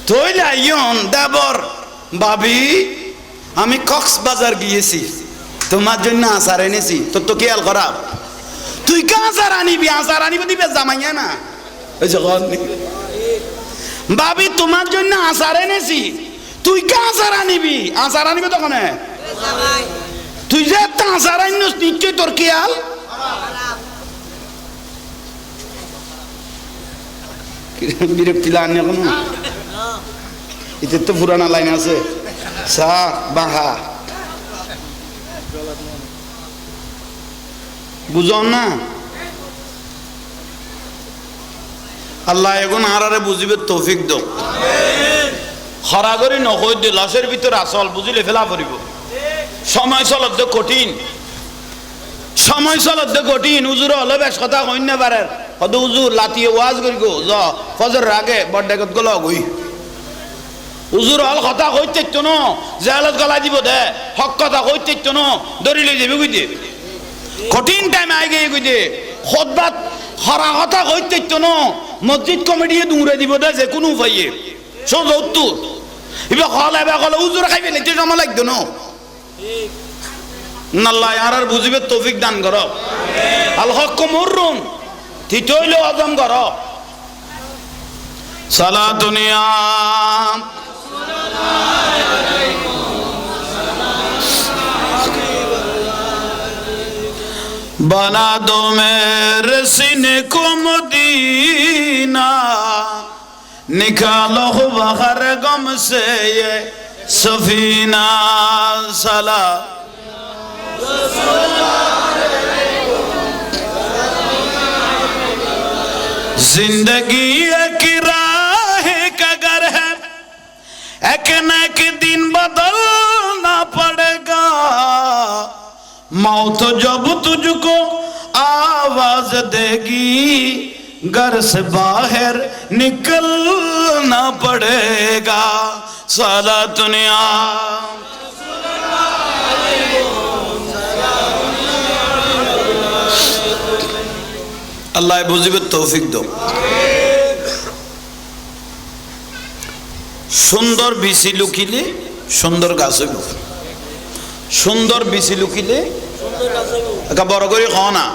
S1: তৈলে আইন দেবর ভাবি আমি কক্সবাজার গিয়েছি তোমার জন্য আচার এনেছি তোর তো খেয়াল খারাপ তুই কা আচার আনিবি দিবে জামাইয়া না ওই যে ভাবি তোমার জন্য আচার এনেছি, তুই কা আচার আনিবি তখন তুই যে একটা আচার আনিস নিশ্চয় তোর খেয়াল। বিরক্তি লাগে এখন, এতে তো পুরানা লাইন আছে, সা বাহা বুঝন না। আল্লাহ এখন আরারে বুঝিবে তৌফিক দাও। খরা করি নকই দে লাশের ভিতর আসল বুঝিলে ফেলা পড়িব। সময় চলত কঠিন, সময় চলত কঠিন। উজুর হলে বেশ কথা কইন না পারে, কত উজুর লাতিয়ে ওয়াজ করি গো য ফজর আগে বড়ডাকত গল গই উজুর হল কথা কইতে তো ন জেলত গলা দিব দে, হক কথা কইতে তো ন দরিলে যাবে কই দে, কঠিন টাইম আই গিয়ে কই দে খুতবা খরা কথা কইতে তো ন মসজিদ কমিটি দূরে দিব দে যে কোনো উপায়ে সোজ উত্তর এবার হল এবার হলে উজুর খাইবে নিতে সময় লাগতো ন। আল্লাহ আর বুঝিবে তৌফিক দান কর। আল হক মুররুন তিতইলে আজম কর। সালাতুনিয়া बना दो मेरे सीने को मदीना, निकालो बाहर गम से ये सफीना। सला जिंदगी एक राह का घर है, एक न एक दिन बदलना पड़ेगा। मौत जब तुझको आवाज देगी, घर से बाहर निकलना पड़ेगा। साला दुनिया अल्लाह बुझिबे तौफिक दो। সুন্দর বিচি লুকিলে সুন্দর গাছ হইব, সুন্দর বিচি লুকিলে একটা বড় করে খাও না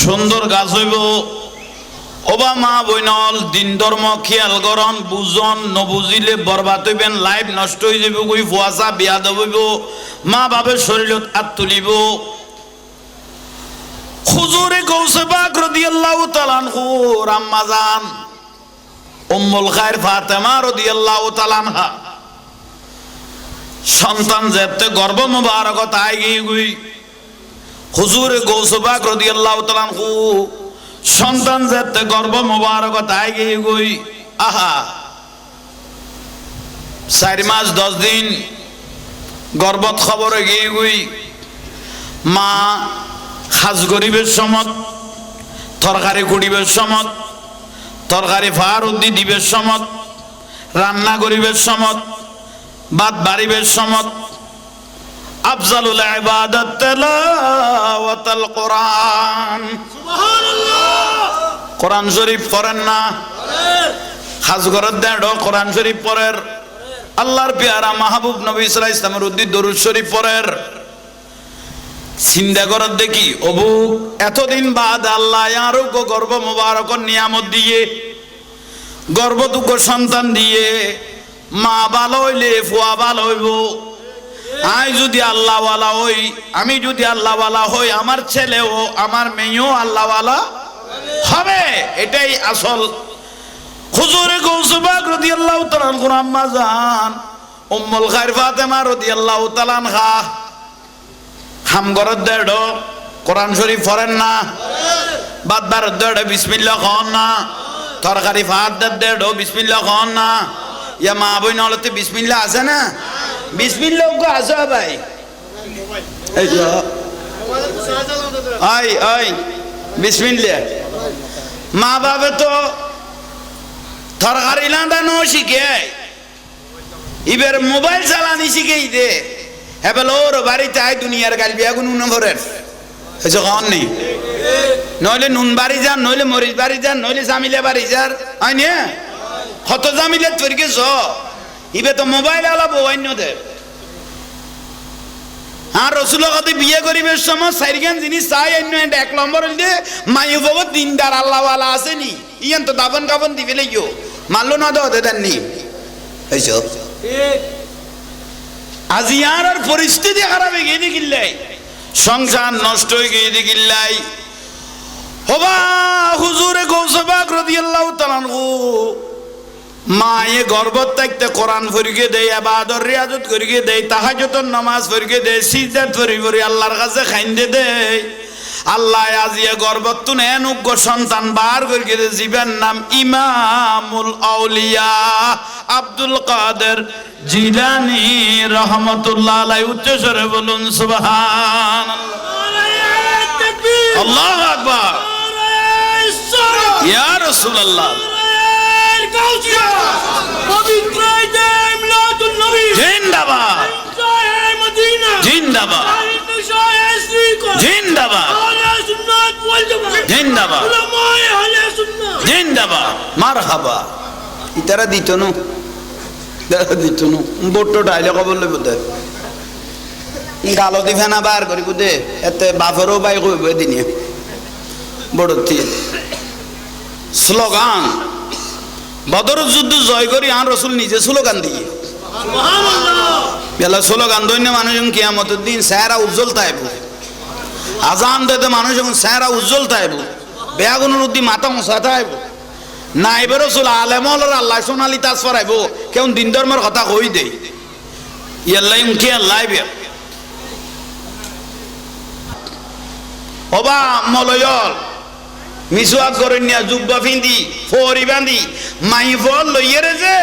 S1: সুন্দর গাছ হইব। ওবা মা বইনল দিন ধর্ম খেয়াল করন, বুঝন নবুঝিলে বরবাদ হইবেন, লাইফ নষ্ট হয়ে যাব, কই ফুয়াশা বিয়া দেব, মা বাপের শরীরত হাত তুলিব। হুজুরে গৌসে পাক রাদিয়াল্লাহু তাআলা আনহু আম্মা জান উম্মুল খায়র ফাতেমা রাদিয়াল্লাহু তাআলা আনহা সন্তান যেতে গর্ভ মুবারক তাই গই হুজুরে গৌসে পাক রাদিয়াল্লাহু তাআলা আনহু সন্তান যেতে গর্ভ মুবারক তাই গই আহা 4 মাস 10 দিন গর্ভত খবরে গই মা খাস গরিবের সমত তরকারি কুড়িবের সমত তরকারি ফার উদ্দি দিবের সমত রান্না গরিবের সমত বাদ বাড়িবের সমত আফজালুল ইবাদাত তিলাওয়াতুল কোরআন। সুবহানাল্লাহ। কোরআন শরীফ পড়েন না? খাস গরত দেড় কোরআন শরীফ পড়ের, আল্লাহর পেয়ারা মাহবুব নবী সাল্লাল্লাহু আলাইহি ওয়াসাল্লামের উদ্দি দরুদ শরীফ পড়ের। চিন্তা করার দেখি অবু এতদিন বাদ আল্লাহ আরোগ্য গর্ভ মুবারক নিয়ামত দিয়ে গর্ভদুঃখ সন্তান দিয়ে মা ভালো হইলে ফুয়া ভালো হইব। আই যদি আল্লাহওয়ালা হই, আমি যদি আল্লাহওয়ালা হই, আমার ছেলেও আমার মেয়েও আল্লাহওয়ালা হবে, এটাই আসল। হুজুরে গৌসে পাক রাদিয়াল্লাহু তাআলা আনহু আম্মা জান উম্মুল খায়র ফাতেমা রাদিয়াল্লাহু তাআলা আনহা হামগরত দেড় কোরআন শরীফ পড়েন না? বাদবার দেড় বিসমিল্লাহ খান না? তরকারি ভাত দেড় বিসমিল্লাহ খান না? ইয়া মা বই নলতে বিসমিল্লাহ আছে না? বিসমিল্লাহ গো আছে ভাই, এই যে আই আই বিসমিল্লাহ। মা বাবা তো তরকারি রান্না শিখে, এবার মোবাইল চালানি শিখেই দে। এবার ওর বাড়িতে আয় দুনিয়ার গাল বিয়া গুন ভরের এসে খান নেই, নইলে নুন বাড়ি যান, নইলে মরিচ বাড়ি যান, নইলে জামিলে বাড়ি যার হয় না কত জামিলে তৈরি গেছ। ইবে তো মোবাইল আলাবো অন্যদের আর রসুলের কথা বিয়ে করিবার সময় চারিখান জিনিস চাই অন্য এক নম্বর হইলে মাইয়ে বাবু দিনদার আল্লাহওয়ালা আসেনি ইয়ান তো দাবন কাবন দিবে লাগিও মারলো না তো হতে দেননি এইসব আজ ইয়ার আর পরিস্থিতি খারাপ হয়ে গিয়ে দেখিল্লাই সংসার নষ্ট হয়ে গিয়ে দেখিল্লাই হবা হুজুরে গৌসবাক রাদিয়াল্লাহু তাআলা মায়ে গর্ভত থাকতে কোরআন পড়িয়ে দেয় ইবাদত রিয়াজত করিয়ে দেয় তাহাজ্জুদের নামাজ পড়িয়ে দেয় সিজদাত পড়ি আল্লাহর কাছে খাইন্দে দেয় আল্লাহ আজিয়ে গর্ভত তুনে অনুগ্য সন্তান বার করিয়ে দেয় জীবের নাম ইমামুল আউলিয়া আব্দুল কাদের জিলানী রহমাতুল্লাহ আলাইহি উচ্চ স্বরে বলুন সুবহানাল্লাহ আল্লাহু আকবার ইয়া রাসূলুল্লাহ পবিত্র মিলাদুন নবী জিন্দাবাদ জিন্দাবাদ জিন্দাবাদ জিন্দাবাদ জিন্দাবাদ মারহাবা ইতারা দিত না দিত না বট্টো ডাইলে খবর লইব দে গালো দি ফেনা বার করিব দে এতে বাফেরও বাই কইব দিনে বড় স্লোগান বদর যুদ্ধ জয় করি আর রসুল নিজে স্লোগান দিয়ে বেলা স্লোগান দৈন্য মানুষ কিয়ামতের দিন চেহারা উজ্জ্বল থাকব আজান দিতে মানুষ যখন চেহারা উজ্জ্বল থাকব বেয়াগুনের উদ্দি মাথা মশা থাকব নাইবে রসুল আলেমর আল্লাহ সোনালি তাজ ফরাইব কেমন দিন ধর্মের কথা কই দেয় ইয়াল্লাই উনকি আল্লাহ ওবা মলয়ল মিসওয়াক করে নিয়া জুব্বা ফিন্দি ফরি বান্ধি মাই ফল লইয়ে রে যে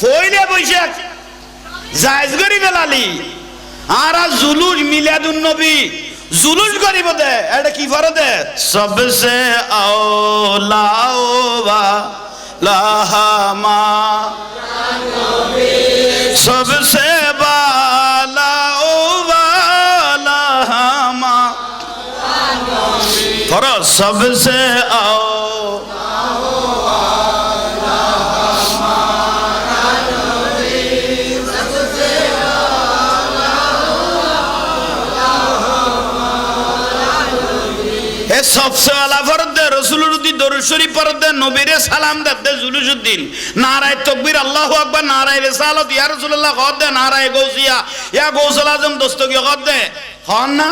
S1: ফইলে বৈশাখ জায়েজ করি বেলালি আর জুলুস মিলাদুন নবী জুলুস করিব দে এটা কি ফর দে সবসে আওলা ওয়া লাহামা নবী সবসে বালা ওয়া লাহামা फरज सबसे आओ सबसे वाला फर्द दे रसूलुद्दीन दरूद शरीफ फर्द दे नबीरे सलाम दे जुलूसुद्दीन नाराए तकबीर अल्लाहु अकबर नाराए रिसालत या रसूलुल्लाह खद दे नाराए गौसिया या गौसल आजम दस्तगीर खद दे खान ना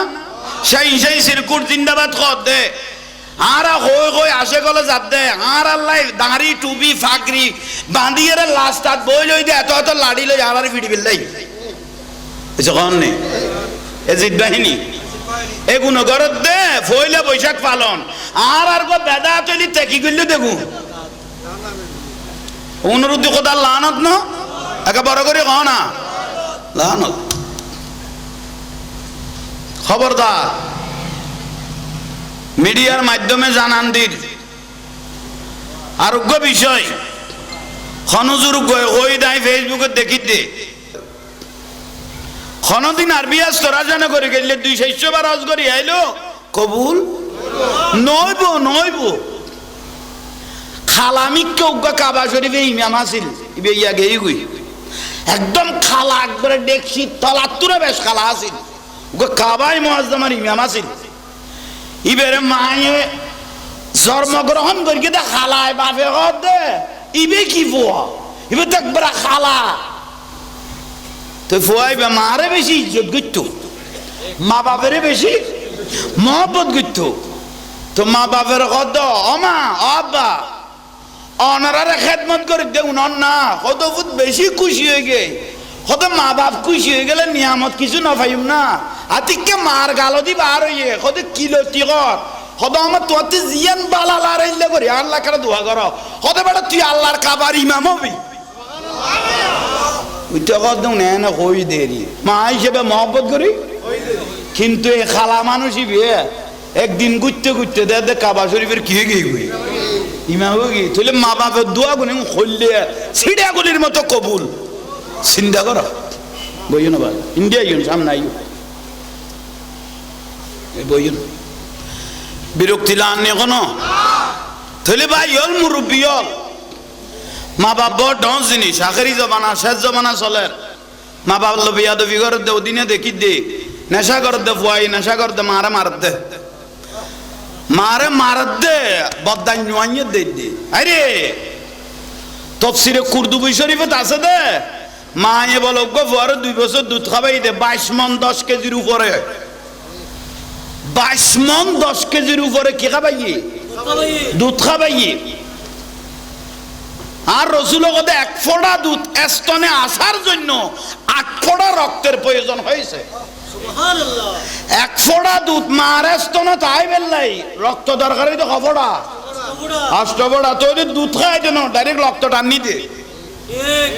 S1: शाही शाही सिरकुट जिंदाबाद खद दे आरा होय होय आशे गले जात दे आर अल्लाह दाढ़ी टुपी फाकरी बांधिए रे लास्टात बोल लई दे এত এত লাড়ি লই আরারে ফিডি বিললাই এসে কোন নে এজিদ বাহিনী এগুনো গরত দে ফইলা বৈশাখ পালন আর গো বেদা চলি তেকি গইলে দেখু অনুরুদ্ধ খোদা লানত ন একা বড় করে কও না লানত খবরদার মিডিয়ার মাধ্যমে জানান দিন আরোগ্য বিষয় খনজুর ওই দাই ফেসবুকে দেখি দে খনদিন আরবিয়া স্তরাজনা করে গেলে 200 বার হজ করি আইলো কবুল নইব নইব খালামিককে উগ্গ কাবা শরীফে ইমাম আসিল ইবে ইয়া গেই গই একদম খালা একবারে দেখছি তলাতুরে বেশ খালা আসিল উগ্গ কাবাই মুআজ্জামার ইমাম আসিল ইবেরে মায়ে জন্মগ্রহণ করিকে দে খালায় বাপে কর দে ইবে কি ফুয়া ইবে তো একবার খালা তো ফুয়াইবে মারে বেশি ইজ্জত করতো মা বাপের বেশি মহব্বত করতো তো মা বাপের কর দ অমা আব্বা অনারারে খেদমত করে দে উনন না কত ফুট বেশি খুশি হয়ে গে কত মা বাপ খুশি হয়ে গেলে নিয়ামত কিছু না পাইম না আতিককে মার গালো দি বার হইয়ে কত কিলতি কর কত আমার তোতে জিয়ান বালা লারাইলে করি আল্লাহ করে দোয়া কর কত বেটা তুই আল্লাহর কাবার ইমাম হবি ওইটা কত না কই দেরি মা হিসেবে মহব্বত করি কিন্তু এই খালা মানুষই বিয়ে একদিন ঘুরতে ঘুরতে দে কাবা শরীফের কি হয়ে গিয়ে ইমাম হয়ে গিয়ে তাহলে মা বাপের দোয়া গুনে খুললে ছিড়াগুলির মতো কবুল চিন্তা কর বইও না ভাই ইন্ডিয়া ইউন সামনে আইও বইন বিরক্তি লান এখনো তাহলে ভাই হল মুরব্বী হল মা বাপ বড় ডন জিনিস আখেরি জমানা শেষ জমানা চলে মা বাপ বিয়া দবি করে দে দিনে দেখি দে নেশা কর দে ফুয়াই নেশা কর দে মারে মারত দে মারে মারত দে বদাই নুয়াইয়ে দে দে আরে তফসিরে কুরদুবি শরীফত আছে দে মায়ে বলো গো ফুয়ার 2 বছর দুধ খাবাই দে 22 মণ 10 কেজির উপরে 22 মণ 10 কেজির উপরে কি খাবাই দুধ খাবাই আর রসুল কত 1 ফোঁটা দুধ স্তনে আসার জন্য 8 ফোঁটা রক্তের প্রয়োজন হয়েছে সুবহানাল্লাহ 1 ফোঁটা দুধ মার স্তনে তাই বেলাই রক্ত দরকারই তো কফোড়া 8 ফোঁটা তো দুধ খাই দেন ডাইরেক্ট রক্ত টানি দে ঠিক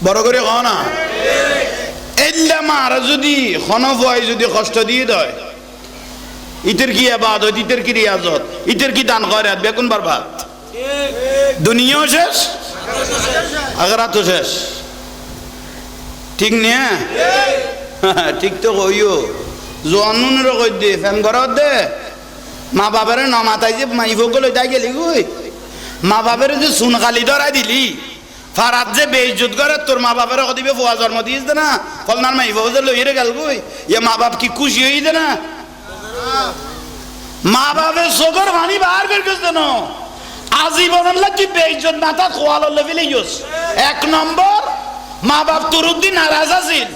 S1: বড় করে কও না ঠিক এল্লা মার যদি খনফয় যদি কষ্ট দিয়ে দেয় ইতের কি ইবাদত ইতের কি রিয়াজত ইতের কি দান খয়রাত বেগুন বরবাদ দুনিয়াও শেষ আখিরাতও শেষ ঠিক না ঠিক তো কইও জোয়ানুনের কই দে ফেম ঘরত দে মা বাবারে ন মাথায় যে মাইফকে লই যাই গেলি গই মা বাবারে যে সুন খালি ধরাই দিলি ফারাত যে বেইজ্জত করে তোর মা বাবারে কদিবে ফুয়া জন্ম দিস দে না ফলনার মাইফ যে লইরে গেল গই ইয়া মা বাপ কি খুশি হই দে না মা বাবার চোখের পানি বার করে গেছে না আজীবন তুই বেইজ্জত মাথা খোয়াল লেভেলে ইউস 1 নম্বর মা বাপ তুরুদ্দি নারাজ আছিল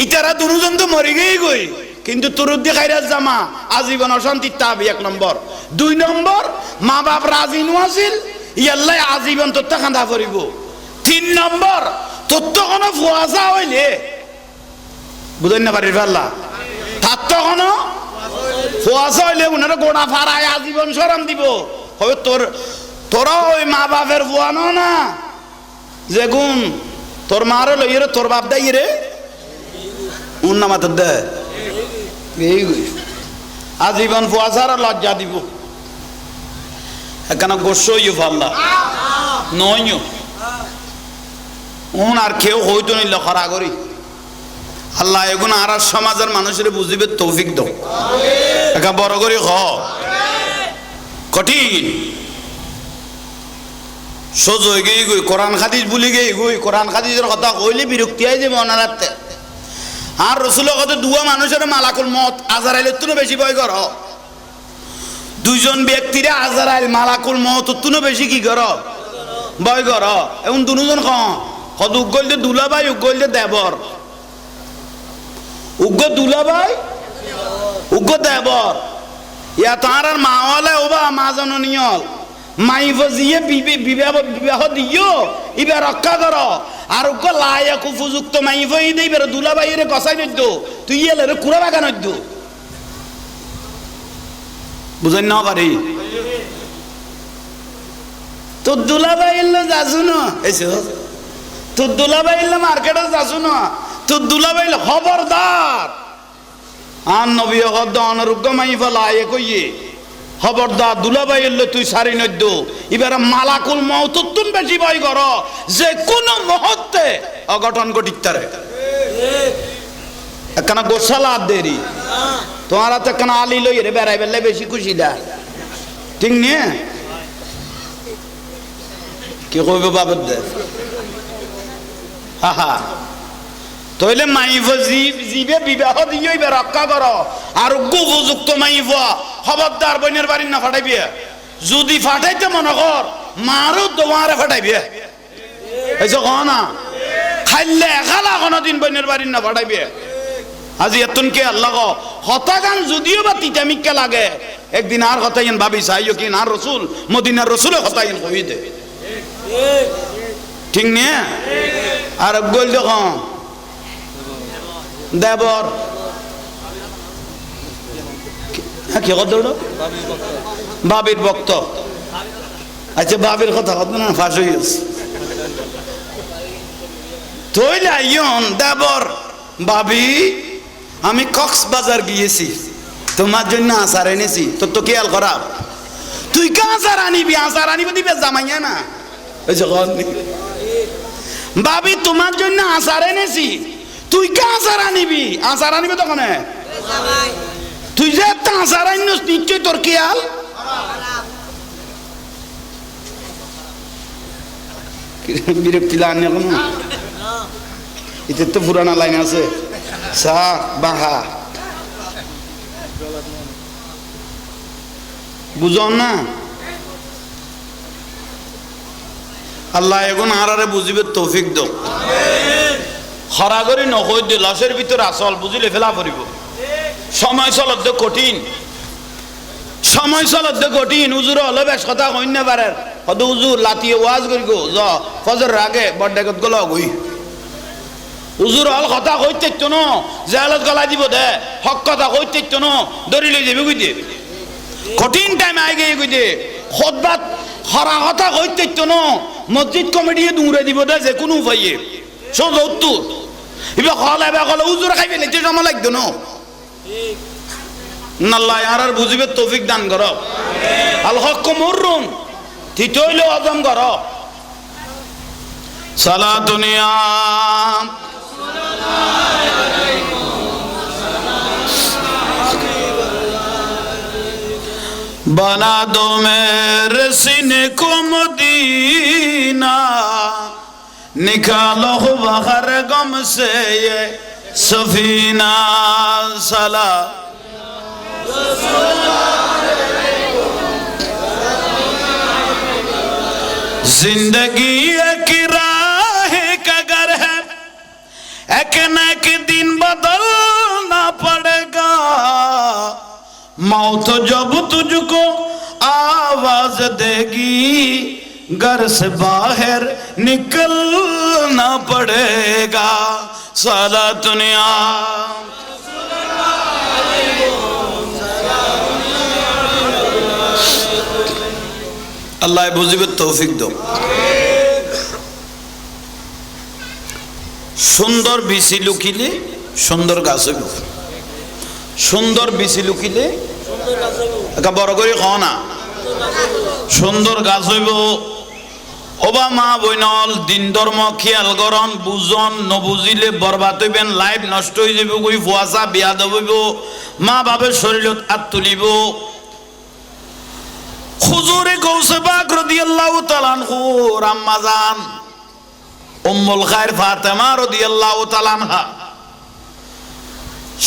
S1: ইতারা দুজন তো মরে গই কিন্তু তুরুদ্দি খাইরাজ জামা আজীবন অশান্তি তাবি 1 নম্বর 2 নম্বর মা বাপ রাজি নু আছিল ইয়াল্লাই আজীবন তোর কান্দা পড়িব 3 নম্বর তোর তো কোনো ফুয়াজা হইলে বুঝেন না পারির আল্লাহ তার তো কোনো ফুয়াজা হইলে উনারা গোড়া ফাড়ায় আজীবন শরম দিব হবে তোরা ওই মা বাপের ফুয়ানো না যে গুণ তোর মারে লইরে তোর বাপ দেয় রে উন্না মাথার দে এই আজীবন ফুয়া ছাড়া লজ্জা দিব এখানে গোসই ফাল্লা নয় উন আর কেউ হইতো নিল খরা করি আল্লাহ এগুন আর সমাজের মানুষের বুঝিবে তৌফিক দাও একা বড় করে খ কঠিন সোজ হয়ে গিয়ে গই কোরআন হাদিস ভুলে গিয়ে গই কোরআন হাদিসের কথা কইলে বিরক্তি হয় যে মনারাতে আর রসুলের কথা দুয়া মানুষের মালাকুল মত আজরাইলের তুনো বেশি ভয় কর দুইজন ব্যক্তিরে আজরাইল মালাকুল মত তুনো বেশি কি কর ভয় কর এখন দুজন কত উগল দুলাভাই উগল দেবর উগ্র দুলাভাই উগ্র দেবর ইয়া তার আর মা হলে ওবা মা জননীয় মাইফ জিয়ে বিবাহ দিও ইবার রক্ষা কর আর উগ্র লায়ক উপযুক্ত মাইফ দিবে দুলাভাইরে কষাই নদ্য তুই এলে রে কুড়া বাগা নদ্য বুঝেন না পারি তোর দুলাভাই এলো যাসু না এসো তোর দুলাভাই এলো মার্কেটে যাসু না তোর দুলাভাই খবরদার আর নবী হদ অনরুগ্য মাইফ লায়ক হইয়ে খবরদার দুলাভাই এলে তুই সারি নদ্য এবার মালাকুল মওতুন বেশি ভয় কর যে কোনো মুহূর্তে অঘটন ঘটিতে একখানা গোসালা দেরি তোমার হাতে একখানা আলি লই রে বেড়াই বেড়লে বেশি খুশি দা ঠিক নিয়ে কি কইবে বাবার দে হা হা তইলে মাইফ জিবে বিবাহ দিও এবার রক্ষা কর আর উপযুক্ত মাইফ খবরদার বইনের বাড়ি না ফাটাইবি যদি ফাটাইতে মনে কর মারও তোমারে ফাটাইবি এই যে না খাইলে এখালা কোনোদিন বইনের বাড়ি না ফাটাইবি আজি এতনকে আল্লাহ হতাগান যদিও বা তিতামিককে লাগে একদিন আর হতাইন ভাবি চাইও কি না রসুল মদিনার রসুলে হতাইন কই দে ঠিক নিয়ে আর গোল দেখো দেবর কি কথা বাবির ভক্ত আচ্ছা বাবির কথা হতো না ফাঁস হয়ে গেছে তৈলে আইন দেবর ভাবি আমি কক্সবাজার গিয়েছি তোমার জন্য আচার এনেছি তোর তো খেয়াল খারাপ তুই কে আচার আনিবি দিবে জামাইয়া না ভাবি তোমার জন্য আচার এনেছি তুই কে আচার আনিবি তখন তুই যে আচার আনিস নিশ্চয় তোর খেয়াল বিরক্তি লাগে এখন এতে তো পুরানা লাইন আছে সা বাহা বুঝাও না আল্লাহ এখন আরারে বুঝিবে তৌফিক দাও খরা করি নকই দে লাশের ভিতর আসল বুঝিলে ফেলা পড়িব সময় চলত কঠিন সময় চলত কঠিন হুজুর হলে বেশ কথা কইন না পারে কত হুজুর লাতিয়ে ওয়াজ করি গো য ফজর আগে বড়ডাকত গল গই হুজুর হল কথা কইতে তো ন জালাত গলা দিব দে হক কথা কইতে তো ন দরি লই যাবে কই দে কঠিন টাইম আই গই কই দে খুতবাত খরা কথা কইতে তো ন মসজিদ কমিটি দূরে দিব দে যে কোনো উপায়ে সব উত্তর ইবা হল এবা হল হুজুর খাইবে লেতে জমা লাগতো ন আল্লাহ আর বুঝিবে তৌফিক দান কর আল হক মুররুন তিতইলো আজম কর সালাতুনিয়া बना दो मेरे सीने को मदीना निकालो बाहर गम से ये सफीना सला जिंदगी एक राह का घर है एक न एक दिन बदलना पड़ेगा मौत जब तुझको आवाज देगी घर से बाहर निकलना पड़ेगा साला दुनिया अल्लाह बुझिबे तौफिक दो सुंदर बिसी लुकिले सुंदर गाছ হইব সুন্দর বিচি লুকিলে একটা বড় করে খাও না সুন্দর গাছ হইব ওবা মা বইনল দিন ধর্ম খেয়াল করন বুঝন নবুঝিলে বরবাদ হইবেন লাইফ নষ্ট হয়ে যাব কই ফুয়াশা বিয়া দেব মা বাবার শরীরত হাত তুলিব হুজুরে গৌসে পাক রাদিয়াল্লাহু তাআলা আনহু আম্মা জান উম্মুল খায়র ফাতেমা রাদিয়াল্লাহু তাআলা আনহা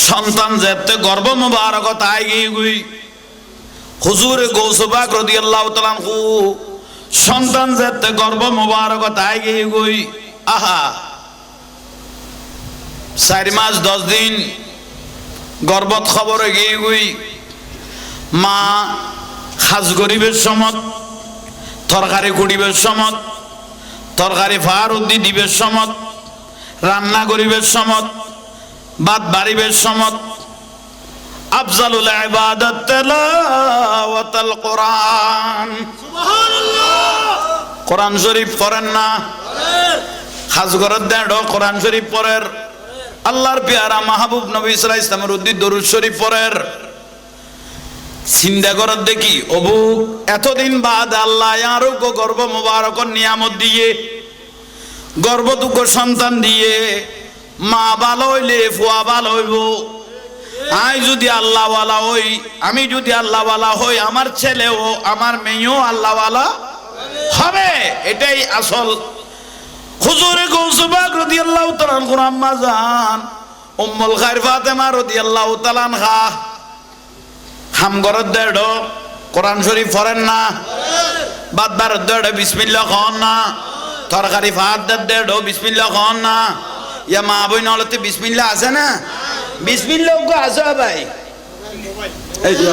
S1: সন্তান যেতে গর্ভ মুবারক তাই গই হুজুরে গৌসে পাক রাদিয়াল্লাহু তাআলা আনহু সন্তান যেতে গর্ভ মুবারক তাই গই আহা 4 মাস 10 দিন গর্ভত খবরে গই মা খাস গরিবের সমত তরকারি কুড়িবের সমত তরকারি ফারুদ্দি দিবের সমত রান্না গরিবের সমত বাদ বাড়িবের সমত আফজালুল ইবাদাত তিলাওয়াতুল কোরআন সুবহানাল্লাহ কোরআন শরীফ পড়েন না খাস গরত দেন কোরআন শরীফ পড়ের আল্লাহর পেয়ারা মাহবুব নবী সাল্লাল্লাহু আলাইহি ওয়াসাল্লামের উদ্দি দরুদ শরীফ পড়ের চিন্তা করার দেখি অবু এতদিন বাদ আল্লাহ আরোগ্য গর্ভ মুবারক নিয়ামত দিয়ে গর্ভদুঃখ সন্তান দিয়ে মা ভালো হইলে ফুয়া ভালো হইব আই যদি আল্লাহওয়ালা হই আমি যদি আল্লাহওয়ালা হই আমার ছেলেও আমার মেয়েও আল্লাহওয়ালা হবে এটাই আসল হুজুরে গৌসে পাক রাদিয়াল্লাহু তাআলা আনহু আম্মা জান উম্মুল খায়র ফাতেমা রাদিয়াল্লাহু তাআলা আনহা হামগরত দেড় কোরআন শরীফ পড়েন না বাদ বার দেড় বিসমিল্লাহ খান না তরকারি ভাত দেড় বিসমিল্লাহ খান না ইয়া মা বই নলতে বিসমিল্লাহ আছে না বিসমিল্লাহ গো আছে ভাই এই যে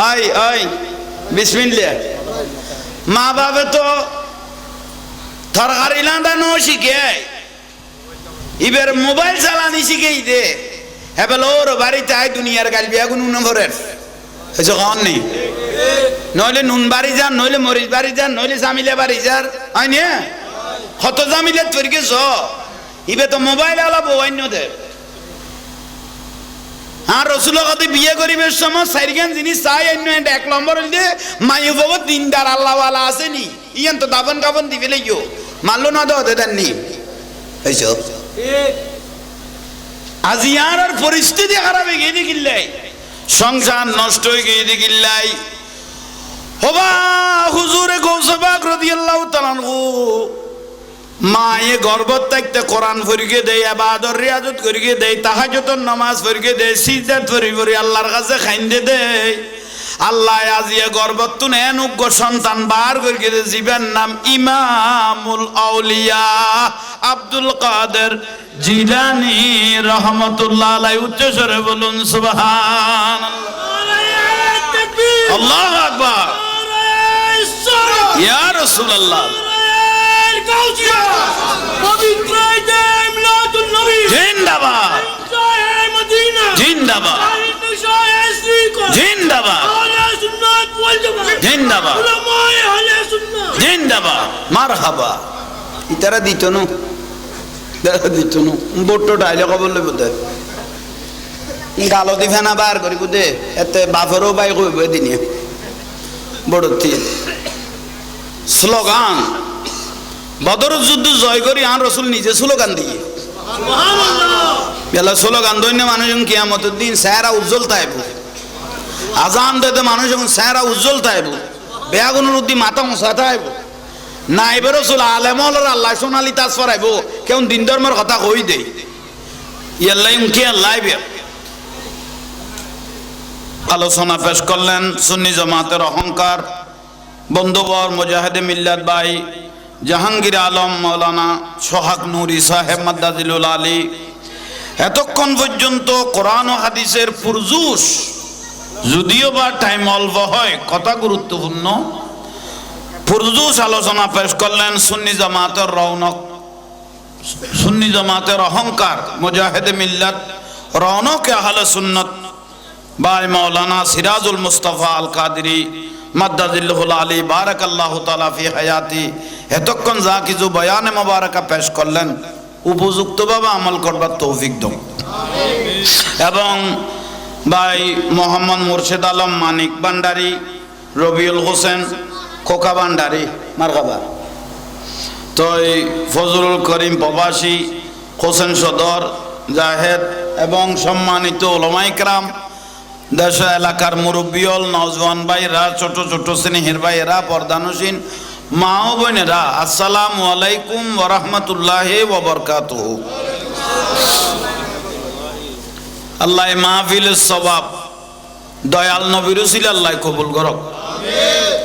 S1: আই আই বিসমিল্লাহ মা বাবা তো তরকারি রান্না শিখে এবার মোবাইল চালানি শিখেই দে হেবেল ওর বাড়িতে আয় দুনিয়ার গাল বিয়া গুন নম্বরের এসে কন নেই নইলে নুন বাড়ি যান নইলে মরিচ বাড়ি যান নইলে জামিলে বাড়ি যান হয় না কত জামিলে তৈরি গেছ ইবে তো মোবাইল আলাবো অন্যদের আর রসুল কত বিয়ে করিবের সময় সাইরগান জিনিস চাই অন্য এক নম্বর হইলে মাইও বাবু দিনদার আল্লাহওয়ালা আসেনি ইয়ান তো দাবন কাবন দিবে লাগিও মানলো না দাও দেননি এইসব আজি আর পরিস্থিতি খারাপ হয়ে গিয়ে দেখিল্লাই সংসার নষ্ট হয়ে গিয়ে দেখিল্লাই হবা হুজুরে গৌসে পাক রাদিয়াল্লাহু তাআলা আনহু মায়ে গর্ভত থাকতে কোরআন পড়িয়ে দেয়, ইবাদত রিয়াজত করিয়ে দেয়, তাহাজ্জুদের নামাজ পড়িয়ে দেয়, সিজদা পড়ি আল্লাহর কাছে খাইন্দে দেয়। আল্লাহ আজিয়ে গর্ভতুন এনুগ্য সন্তান বার করিয়ে দেয়, জীবের নাম ইমামুল আউলিয়া আব্দুল কাদের জিলানী রহমাতুল্লাহ আলাইহি। উচ্চস্বরে বলুন সুবহানাল্লাহ। আল্লাহু আকবার। ইয়া রাসূলুল্লাহ। জিন্দাবাদ জিন্দাবাদ জিন্দাবাদ জিন্দাবাদ জিন্দাবাদ মারহাবা। ইতারা দিত নু দিত নু বট্টো ডাইলগ বললে বোধহয় গালতি ফেনা বার করি বুঝে এতে বাপেরও বাই কইব দিনে বড় স্লোগান। বদর যুদ্ধ জয় করি আর রসুল নিজে স্লোগান দিয়ে বেলা স্লোগান দৈন্য মানুষ কিয়ামতের দিন চেহারা উজ্জ্বল তাইব, আজান দিতে মানুষ যখন চেহারা উজ্জ্বল তাইব, বেয়াগুনের উদ্দিন মাথা মশা তাইব, নাইবে রসুল আলেমল আল্লাহ সোনালি তাজ ফরাইব, কেমন দিন ধর্মের কথা কই দেই ইয়াল্লাই উনকি আল্লাহ। আলোচনা পেশ করলেন সুন্নি জামাতের অহংকার বন্ধুবর মুজাহিদে মিল্লাত ভাই জাহাঙ্গীর আলম মৌলানা সোহাগ নুরি সাহেব মাদ্দাজিলুল আলী। এতক্ষণ পর্যন্ত কোরআন ও হাদিসের পুরজুস, যদিও বা টাইম অল্প হয় কথা গুরুত্বপূর্ণ, পুরজুস আলোচনা পেশ করলেন সুন্নি জামাতের রৌনক, সুন্নি জামাতের অহংকার মুজাহিদে মিল্লাত রৌনক আহলে সুন্নত ভাই মৌলানা সিরাজুল মুস্তাফা আল কাদরি মাদ্দাজিল্লাহুল আলী বারাকাল্লাহু তাআলা ফি হায়াতি। এতক্ষণ যা কিছু বয়ানে মোবারকা পেশ করলেন উপযুক্তভাবে আমল করবার তৌফিক দাও। এবং ভাই মোহাম্মদ মুর্শিদ আলম মানিক ভান্ডারী, রবিউল হোসেন খোকা ভান্ডারী মারহাবা, তো ফজলুল করিম প্রবাসী, হোসেন সদর জাহেদ এবং সম্মানিত উলামায়ে কেরাম, দেশ এলাকার মুরব্বিয়ল নওজওয়ান ভাইরা, ছোট ছোট স্নেহের ভাইয়েরা, পর্দানসীন মা ও বোনেরা, আসসালামু আলাইকুম ওয়া রাহমাতুল্লাহি ওয়া বারাকাতুহু। আল্লাহ মাহফিলের সওয়াব দয়াল নবীর উসিলা আল্লাহ কবুল করুক।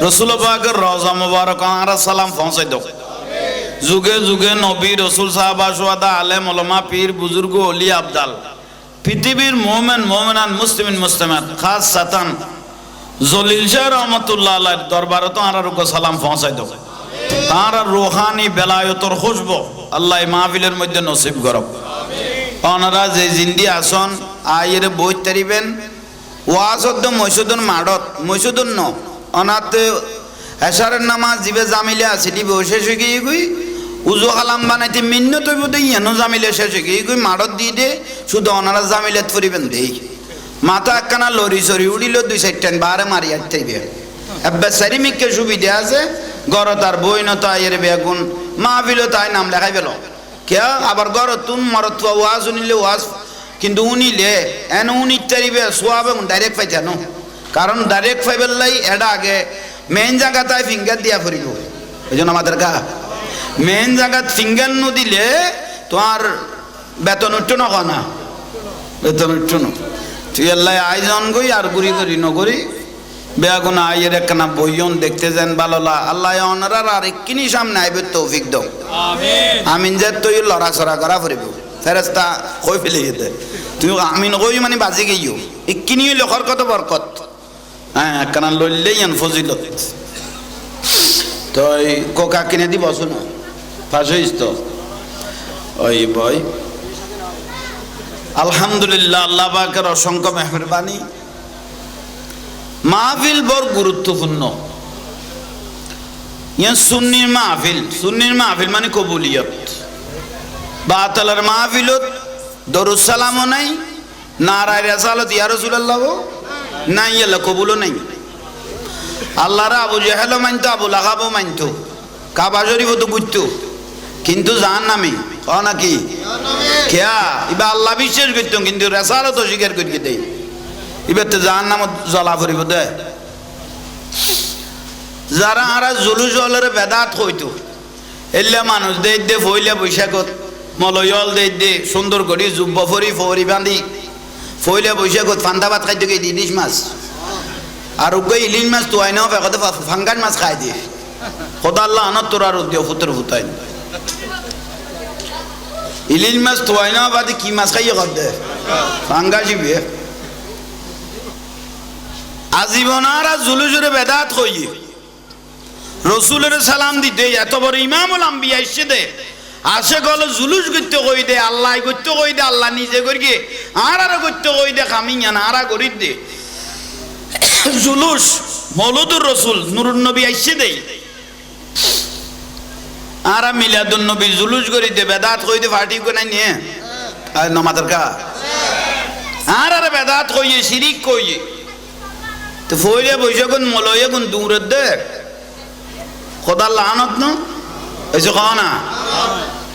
S1: রাসূল পাকের রওজা মুবারক আরা সালাম পৌঁছাই দাও। যুগে যুগে নবী রাসূল সাহাবা সুহাদা আলেম ওলামা পীর বুজুর্গ ওলি আবদাল পৃথিবীর মোমেন মোমেনান মুসলিমিন মুসলিমাত খাস সাতান জলিল শাহ রহমতুল্লাহ আলাইহির দরবারে তো আর সালাম পৌঁছাই দাও। তার রুহানি বেলায়তর খুশবু আল্লাহ মাহফিলের মধ্যে নসিব করুক। ওনারা যে জিন্দি আসন আইরে বই তারিবেন ওয়াজদ্দ মসজিদুন মাডত মসজিদুন ন অনাতে এশারের নামাজ জিবে জামিলে আসিলি বসে শিখি গই উজু কালাম বানাইতে মিন্ন তৈব দেই এন জামিলে শেষে গই মাডত দিয়ে দে শুধু ওনারা জামিলে ফরিবেন দেই মাথা একখানা লরি সরি উড়িল 2-4 বারে মারি আইতে এব্বা সারিমিককে সুবিধা আছে গড় তার বই ন তো আইরে বেগুন মাহফিলও তাই নাম লেখাই পেল কে আবার গড় তুন মরত ওয়াজ উনিলে ওয়াজ কিন্তু উনিলে এন উনি তারিবে সোয়াবে ডাইরেক্ট পাইতে ন কারণ ডাইরেক্ট ফাইবেল লাই এটা আগে মেন জায়গা তাই ফিঙ্গার দিয়া ফরিব এই জন্য আমাদের গা মেন জায়গাত ফিঙ্গার ন দিলে তোমার বেতন উঠতো না বেতন উঠতো না তুই আল্লাহ আয়োজন করি আর গুড়ি করি নগরি বেগুন আইয়ের একখানা বইয়ন দেখতে যান ভালোলা আল্লাহ অনারার আর এক্ষিনি সামনে আইবে তৌফিক দাও আমিন যে তুই লড়াচড়া করা ফুরিব ফেরেস্তা কই ফেলে যেতে তুই আমিন কই মানে বাজি গিয়েও এক্ষিনি লোকর কত বরকত হ্যাঁ একখানা লড়লেই আন ফজিলত তো কোকা কিনে দিব শোনো পাশে তো ওই বই আলহামদুলিল্লাহ আল্লাহ পাকের অসংখ্য মেহরবানি মাহফিল বড় গুরুত্বপূর্ণ ইয়া সুন্নির মাহফিল মানে কবুলিয়ত বাতালের মাহফিলত দরুদ সালামও নাই নারায়ে রিসালাত ইয়া রাসূলুল্লাহ নাই ইয়া কবুলও নাই আল্লাহর আবু জাহেলও মানতো আবু লাহাবও মানতো কাবা শরীফও তো বুঝতো কিন্তু জাহান্নামী ও নাকি কেয়া ইবা আল্লাহ বিশ্বাস করতো কিন্তু রিসালাত অস্বীকার করিয়ে দেয় এবার তো জাহান্নামত জ্বলা ফুরিব দে যারা আরা জুলুস হলের বেদাত হইতো এলে মানুষ দে ফইলে বৈশাখত মলয়ল দে সুন্দর করি যুব্ব ফরি বাঁধি ফইলে বৈশাখত ফান্দা ভাত খাইতে গিয়ে ইলিশ মাছ আর উগে ইলিশ মাছ তো আইনাও ফেকতে ফাঙ্গান মাছ খাই দিয়ে খোদা আল্লাহ আনত তোর আর দিও ফুতের ফুতাই ইলিশ মাছ তো আইনাও বাদে কি মাছ খাইয়ে কর দে ফাঙ্গাসি বিয়ে আজীবনার আর জুলুজুরে বেদাত হইয়ে রসুলের সালাম দিতে এত বড় ইমামুল আম্বিয়া এসে দে আসে গেল জুলুস করতে কই দে আল্লাহ করতে কই দে আল্লাহ নিজে করি আর করতে কই দে খামিয়া না আর করি দে জুলুস মৌলুদুর রসুল নুরুন নবী এসে দেই আর মিলাদুন নবী জুলুস করি দে বেদাত কই দে ফাটি কো নাই নিয়ে আর নমাদের কা আর বেদাত কইয়ে শিরিক কইয়ে তো ফইলে বসে কোন মলয়ে কোন দূরের দে খোদা লানত ন এসে কও না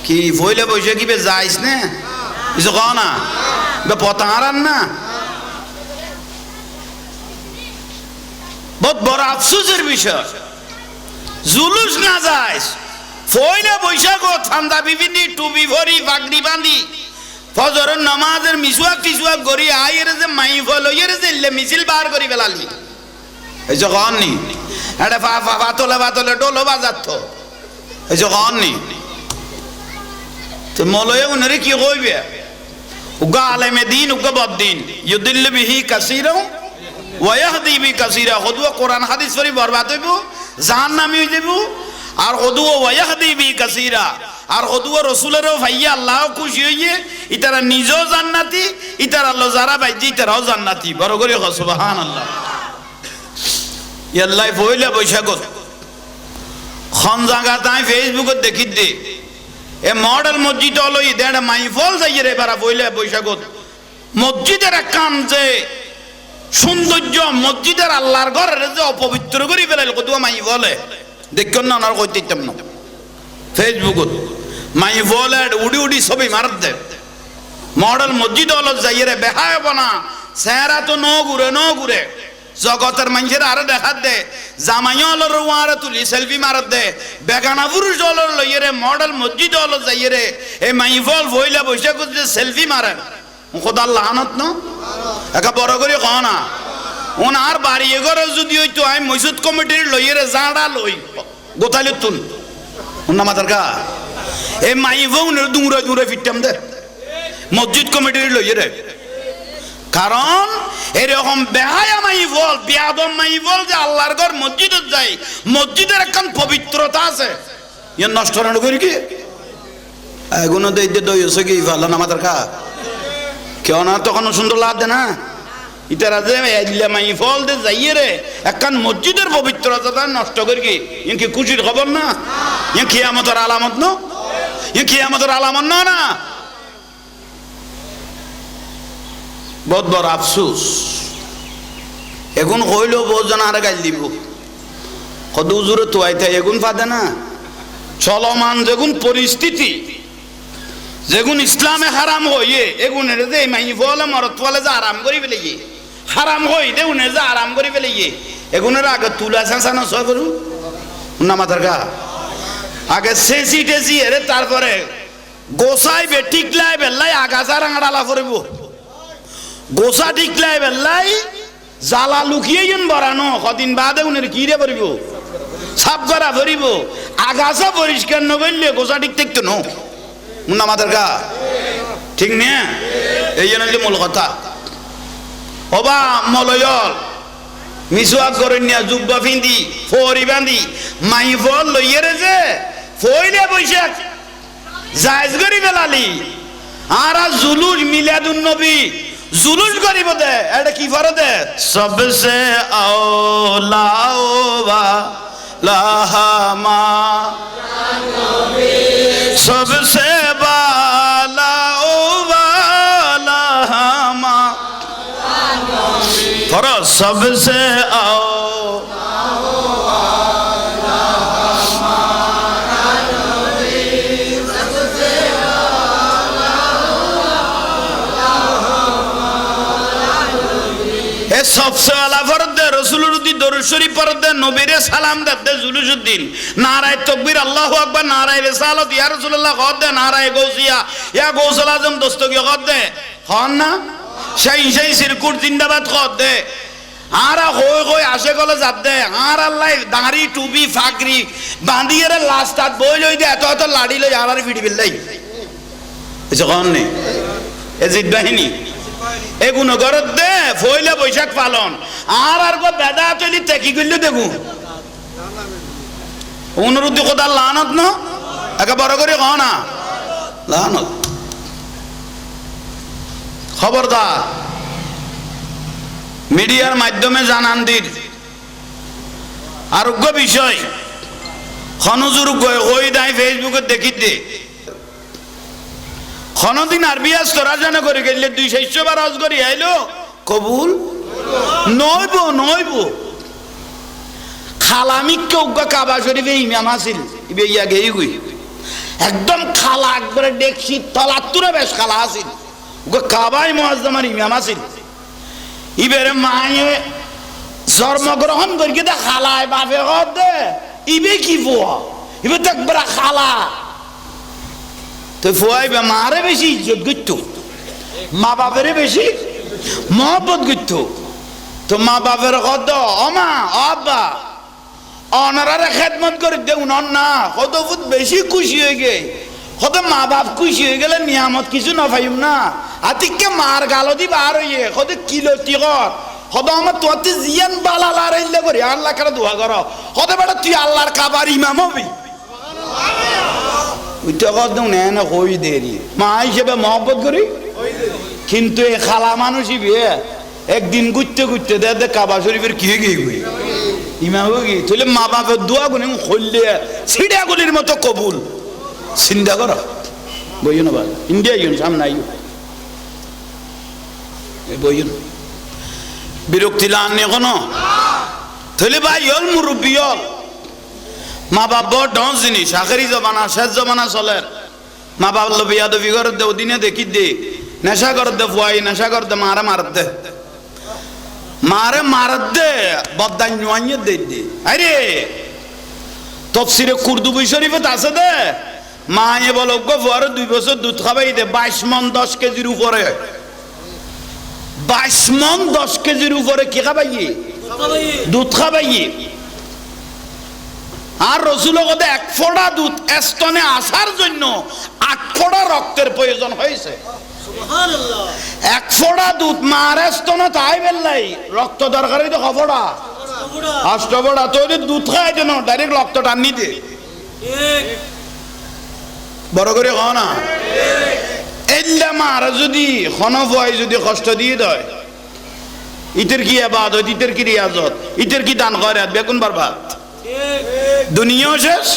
S1: কি ফইলে বসে কি বে যাইস না এসে কও না বে পতারান না বহুত বড় আফসোসের বিষয় জুলুস না যাইস ফইলে বৈশাখ ঠান্ডা বিভিন্ন টুপি ভরি পাগড়ি বাঁধি ফজরের নামাজের মিসওয়াক টিসওয়াক করি আইয়ের যে মাইফল হইয়ের যে মিছিল বার করি বেলালি এই যে কন নি এটা ফাতলে ডোলো বাজাত এই যে কন নি তো মলয়ে উনারে কি কইবে উগা আলেমে দিন উগা বদ্দিন ইউদিল্লু বিহি কাসীরা ওয়া ইয়াহদি বি কাসীরা হুদুয়া কোরআন হাদিস পড়ি বরবাদ হইব জাহান্নামী হই যাব আর হুদুয়া ওয়া ইয়াহদি বি কাসীরা আর হুদুয়া রাসূলেরও ভাইয়া আল্লাহ খুশি হইয়ে ইতারা নিজেও জান্নাতি ইতারা আল্লাহ যারা বাইজি ইতারাও জান্নাতি বড় করে সুবহানাল্লাহ ইয়াল্লাই ফইলা বৈশাখত খন জায়গা তাই ফেসবুকত দেখি দে এ মডেল মসজিদ হলো ইদেড় মাইফল যাইয়ে রে বারা ফইলা বৈশাখত মসজিদের কাম যে সৌন্দর্য মসজিদের আল্লাহর ঘরের যে অপবিত্র করি ফেলাইল কতুয়া মাইফলে দেখুন না আর কইতেইতাম না ফেসবুকত মাইফলে উড়ি উড়ি ছবি মারত দে মডেল মসজিদ হলো যাইয়ে রে বেহায় বনা চেহারা তো ন ঘুরে জগতের মানুষের আরো দেখাত দে জামাই হলর ওয়ারে তুলি সেলফি মারত দে বেগানা পুরুষ হলর লইয়ে রে মডেল মসজিদ হলো যাইয়ে রে এই মাইফল ফইলা বসে যে সেলফি মারে খোদা লানত ন একা বড় করে কও না ওনার বাড়ি এগরে যদি হইতো আমি মসজিদ কমিটির লইয়ে রে জাড়া লই গোতালে তুন ওনা মাতার কা এই মাইফল দূরে ফিরতাম দে মসজিদ কমিটির লইয়ে রে কারণ এরকম বেহায়া মাইফল বিয়াদম মাইফল যে আল্লাহর ঘর মসজিদে যায় মসজিদের একখান পবিত্রতা আছে ইয়ে নষ্ট না করি কি এগুলো দইতে দই হচ্ছে কি ভালো না মাথার কা কেউ না তখন সুন্দর লাভ দে না ইতারা যে এলিয়া মাইফল দে যাইয়ে রে একখান মসজিদের পবিত্রতা নষ্ট করি কি ইয়ে কি খুশির খবর না ইয়ে কিয়ামতের আলামত না ইয়ে কিয়ামতের আলামত না বহুত বড় আফসোস এখন কইলেও বহুজন আর গাল দিব কত জোরে তোয়াইতে এগুন ফাদে না চলমান যেগুন পরিস্থিতি যেগুন ইসলামে হারাম হইয়ে এগুনের যে মাইফলে মরত ফলে যে আরাম করি ফেলে গিয়ে হারাম হই দে উনের যে আরাম করি ফেলে গিয়ে এগুনের আগে তুলা চেঁচানো সব করু না মাথার গা আগে সেসি টেসি এরে তারপরে গোসাই বে টিকলাই বেল্লাই আগাছা রাঙাড়ালা করব গোসা টিকলাই বেল্লাই জ্বালা লুকিয়ে বরানো কদিন বাদে উনের কি রে পড়িব সাপ করা ভরিব আগাছা পরিষ্কার নগরলে গোসা ঠিক থাকতো ন মুন্না মাদার গা ঠিক নে এই জন্য মূল কথা ওবা মলয়ল মিসওয়াক করে নিয়া জুব্বা ফিন্দি ফরি বান্ধি মাইফল লইয়ে রে যে ফইলে বৈশাখ জায়েজ করি বেলালি আর জুলুস মিলাদুন নবী জুলুস করিব দে এটা কি ফর দে সবসে আওলাওয়া লাহামা নবী সবসে বালাওয়া লাহামা নবী ফর সবসে আও এ সবচেয়ে আলা ফরদ দে রাসূলের উদ্দি দরুদ শরীফ পড়দ দে নবীরে সালাম দে জুলুসুদ্দিন নারায়ে তাকবীর আল্লাহু আকবার নারায়ে রিসালাত ইয়া রাসূলুল্লাহ কদ দে নারায়ে গৌসিয়া ইয়া গৌসুল আজম দস্তগীর কদ দে হন না সেই সিরকুট জিন্দাবাদ কদ দে আরা হই হই আসে গলে যাব দে আর আল্লাহ দাড়ি টুপি ফাকরি বাঁধিয়ে লাস্টাত বই লই দে এত এত লাড়ি লই আর ফিডি বিল্লাই এসে কন নে এ জিদ বাহিনী এগুলো গরত দে পয়লা বৈশাখ পালন আর গো বেদা চলি তেকি গইলে দেখু অনুরুদ্ধ কথা লানত ন একে বড় করে কহ না লানত খবরদার মিডিয়ার মাধ্যমে জানান দিন আরোগ্য বিষয় খনজুর ওই দাই ফেসবুকে দেখি দে খনদিন আরবিয়াস তোরা জানা করে গেলে 200 বার হজ করি আইলো কবুল নইব খালামিককে উগ্র কাবা শরীফে ইমাম আসিল ইবে ইয়া গেই গুই একদম খালা একবারে দেখছি তলাতুরে বেশ খালা আসিল উগ্র কাবাই মুআজ্জামার ইমাম আসিল ইবেরে মায়ে জন্মগ্রহণ করি দে খালায় বাপে কর দে ইবে কি ফুয়া ইবে তো একবারে খালা তো ফুয়াইবে মারে বেশি ইজ্জত করতো মা বাপের বেশি মহব্বত করতো তো মা বাপের কত অমা আব্বা অনারারে খেদমত করে দেউন না কত ফুট বেশি খুশি হয়ে গে কত মা বাপ খুশি হয়ে গেলে নিয়ামত কিছু না পাইম না আতিককে মার গালো দি বার হইয়ে কত কিলতি কর কত আমার তোর জিয়ান বালা লারাইলে করি আল্লাহ কারা দোয়া কর কত বেটা তুই আল্লাহর কাবার ইমাম হবি মা হিসেবে মহব্বত করি কিন্তু এই খালা মানুষই বিয়ে একদিন ঘুরতে ঘুরতে দে কাবা শরীফের কি গিয়ে ইমা কি তাহলে মা বাপের দোয়া গুনে খুললে ছিড়াগুলির মতো কবুল চিন্তা কর বইও না ভাই ইন্ডিয়া ইউন সামনে আইও বইও বিরক্তি লান এখনো তাহলে ভাই হল মুরব্বী হল মা বাপ বড় ডন জিনিস আখেরি জমানা শেষ জমানা চলে মা বাপ লো বিয়া দবি করে দে ওদিনে দেখি দে নেশা করে দে ফুয়াই নেশা করে দে মারে মারত দে মারে মারত দে বদাই নুয়াইয়ে দে দে আরে তফসিরে কুরদুবি শরীফে আছে দে মায়ে বলো গো ফুয়ার 2 বছর দুধ খাবাই দে 22 মণ 10 কেজির উপরে 22 মণ 10 কেজির উপরে কি খাবাই দুধ খাবাই আর রসুল কথা 1 ফোঁটা দুধ স্তনে আসার জন্য 8 ফোঁটা রক্তের প্রয়োজন হয়েছে সুবহানাল্লাহ 1 ফোঁটা দুধ মার স্তনে তাই বেলাই রক্ত দরকার হইতো কফোড়া 8 ফোঁটা তো দুধ খাই দেন ডাইরেক্ট রক্ত টানি দে ঠিক বড় করে কও না ঠিক এল্লা মার যদি খনফয় যদি কষ্ট দিয়ে দেয় ইতের কি ইবাদত ইতের কি রিয়াজত ইতের কি দান খয়রাত বেগুন বরবাদ দুনিয়াও শেষ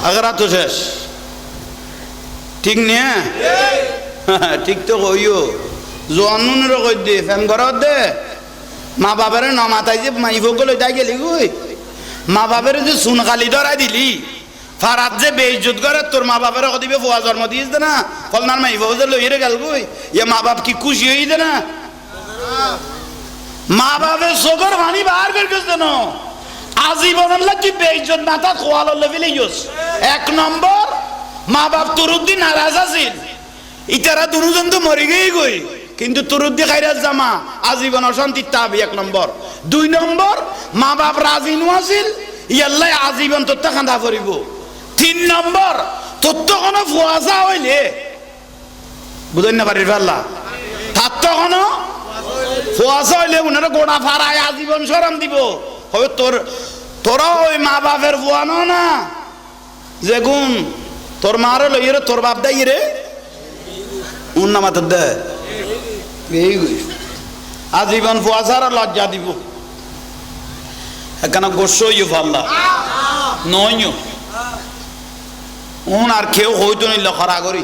S1: আখিরাতও শেষ ঠিক না ঠিক তো কইও জোয়ানুনের কই দে ফেম ঘরত দে মা বাবারে ন মাথায় যে মাইফক লই যাই গেলি গুই মা বাবারে যে সুন খালি ধরাই দিলি ফারাত যে বেইজ্জত করে তোর মা বাবারে কদিবে ফুয়া জন্ম দিয়েছ না ফলনার মাইফক যে লইরে গেল গুই ইয়ে মা বাপ কি খুশি হই দে না মা বাপের চোখের পানি বার করে গেছে না আজীবন তুই বেইজ্জত না তা খোয়ালো লেভেলে ইউস 1 নম্বর মা বাপ তুরুদ্দি নারাজ আছিল ইতারা দুজন তো মরে গই কিন্তু তুরুদ্দি খাইরাজ জামা আজীবন অশান্তি তাবি 1 নম্বর 2 নম্বর মা বাপ রাজি নু আছিল ইয়াল্লাহ আজীবন তোর কান্দা পড়িব 3 নম্বর তোর তো কোনো ফুয়াজা হইলে বুঝেন না পারির আল্লাহ তার তো কোনো ফুয়াজা হইলে উনারা গোড়া ফাড়ায় আজীবন শরম দিব হবে তোরা ওই মা বাপের ফুয়ানো না যে গুণ তোর মারে লইয়ে তোর বাপ দেয় রে উন্না মাথার দে এই আজীবন ফুয়া ছাড়া লজ্জা দিব এখানে গোসই ফাল্লা নয় উন আর কেউ হইতো নিল খরা করি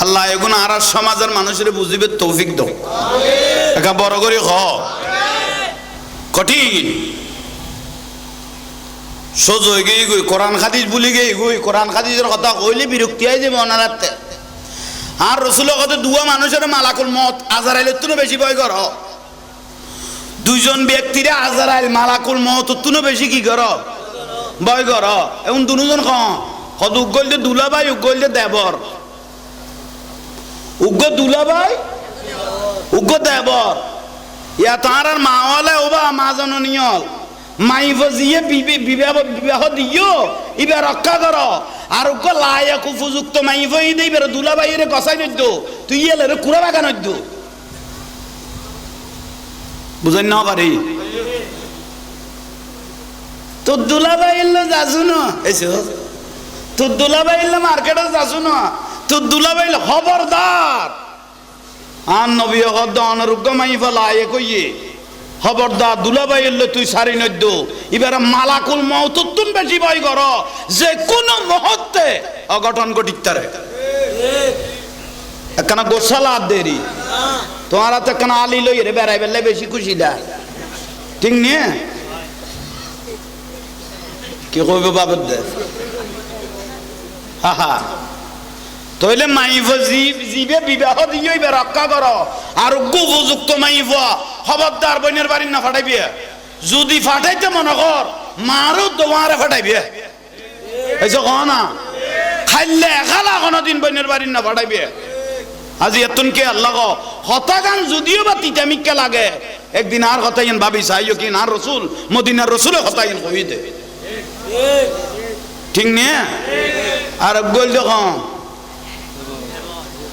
S1: আল্লাহ এগুন আর সমাজের মানুষের বুঝিবে তৌফিক দাও একা বড় করে হ কঠিন সোজ হয়ে গিয়ে গই কোরআন হাদিস ভুলে গিয়ে গই কোরআন হাদিসের কথা কইলে বিরক্তি হয় যাবে অনারাতে আর রসুলের কথা দুয়া মানুষের মালাকুল মত আজারাইলে তো বেশি ভয় কর দুইজন ব্যক্তিরে আজরাইল মালাকুল মউত তুনো বেশি কি কর ভয় কর এখন দুজন কত উগল দুলাভাই উগল দেবর উগ্র দুলাভাই উগ্র দেবর ইয়া তার আর মা হলে ওবা মা জননীয়ল মাইফ জিয়ে বিবাহ দিও ইবে রক্ষা কর আর উগ্র লায়ক উপযুক্ত মাইফ দেই বের দুলাভাইরে কসাই নদ্য তুই এলে রে কুড়া বাগা নদ্য বুঝেন না পারি তোর দুলাভাই এলো যাসু না এসো তোর দুলাভাই এলো মার্কেটে যাসু না তোর দুলাভাই খবরদার আর নবী হদ অনরুগ্য মাইফা লায়ে কইয়ে খবরদার দুলাভাই এলো তুই সারি নদ্য এবার মালাকুল মউত তুন বেশি ভয় কর যে কোন মুহূর্তে অঘটন ঘটিতে একখানা গোসালা দেরি তোমার তো একখানা আলি লই রে বেড়াই বেলে বেশি খুশি দা ঠিক নিয়ে কি কইবে বাবদ দে হা হা তইলে মাইফ জিবে বিবাহ দিও ইবে রক্ষা কর আর উপযুক্ত মাইফ খবরদার বইনের বাড়ি না ফাটাইবি যদি ফাটাইতে মনে কর মারও তোমারে ফাটাইবি এই যে না খাইলে এখালা কোনদিন বইনের বাড়ি না ফাটাইবি আজি এতনকে আল্লাহ হতাগান যদিও বা তিতামিককে লাগে একদিন আর হতাইন ভাবি চাইও কি না রসুল মদিনার রসুলে হতাইন কই দে ঠিক নিয়ে আর গোল যখন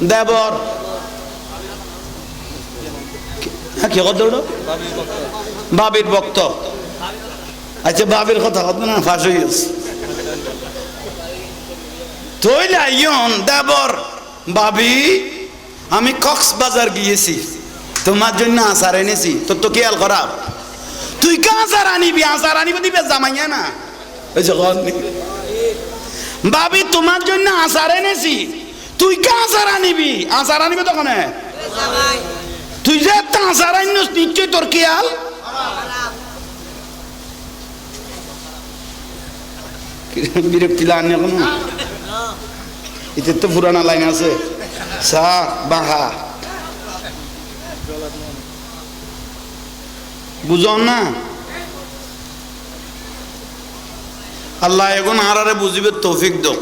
S1: দেবর কি কথা বাবির ভক্ত আচ্ছা বাবির কথা হবে না ফাঁস হয়ে গেছে তৈলে আইন দেবর ভাবি আমি কক্সবাজার গিয়েছি তোমার জন্য আচার এনেছি তোর তো খেয়াল খারাপ তুই কে আচার আনিবি দিবে জামাইয়া না ভাবি তোমার জন্য আচার এনেছি তুই কে আচার আনিবি তখন তুই যে আচার আনিস নিশ্চয় তোর খেয়াল বিরক্তি লাগে এখন এতে তো পুরানা লাইন আছে সা বাহা বুঝন না আল্লাহ এখন আরে বুঝিবে তৌফিক দাও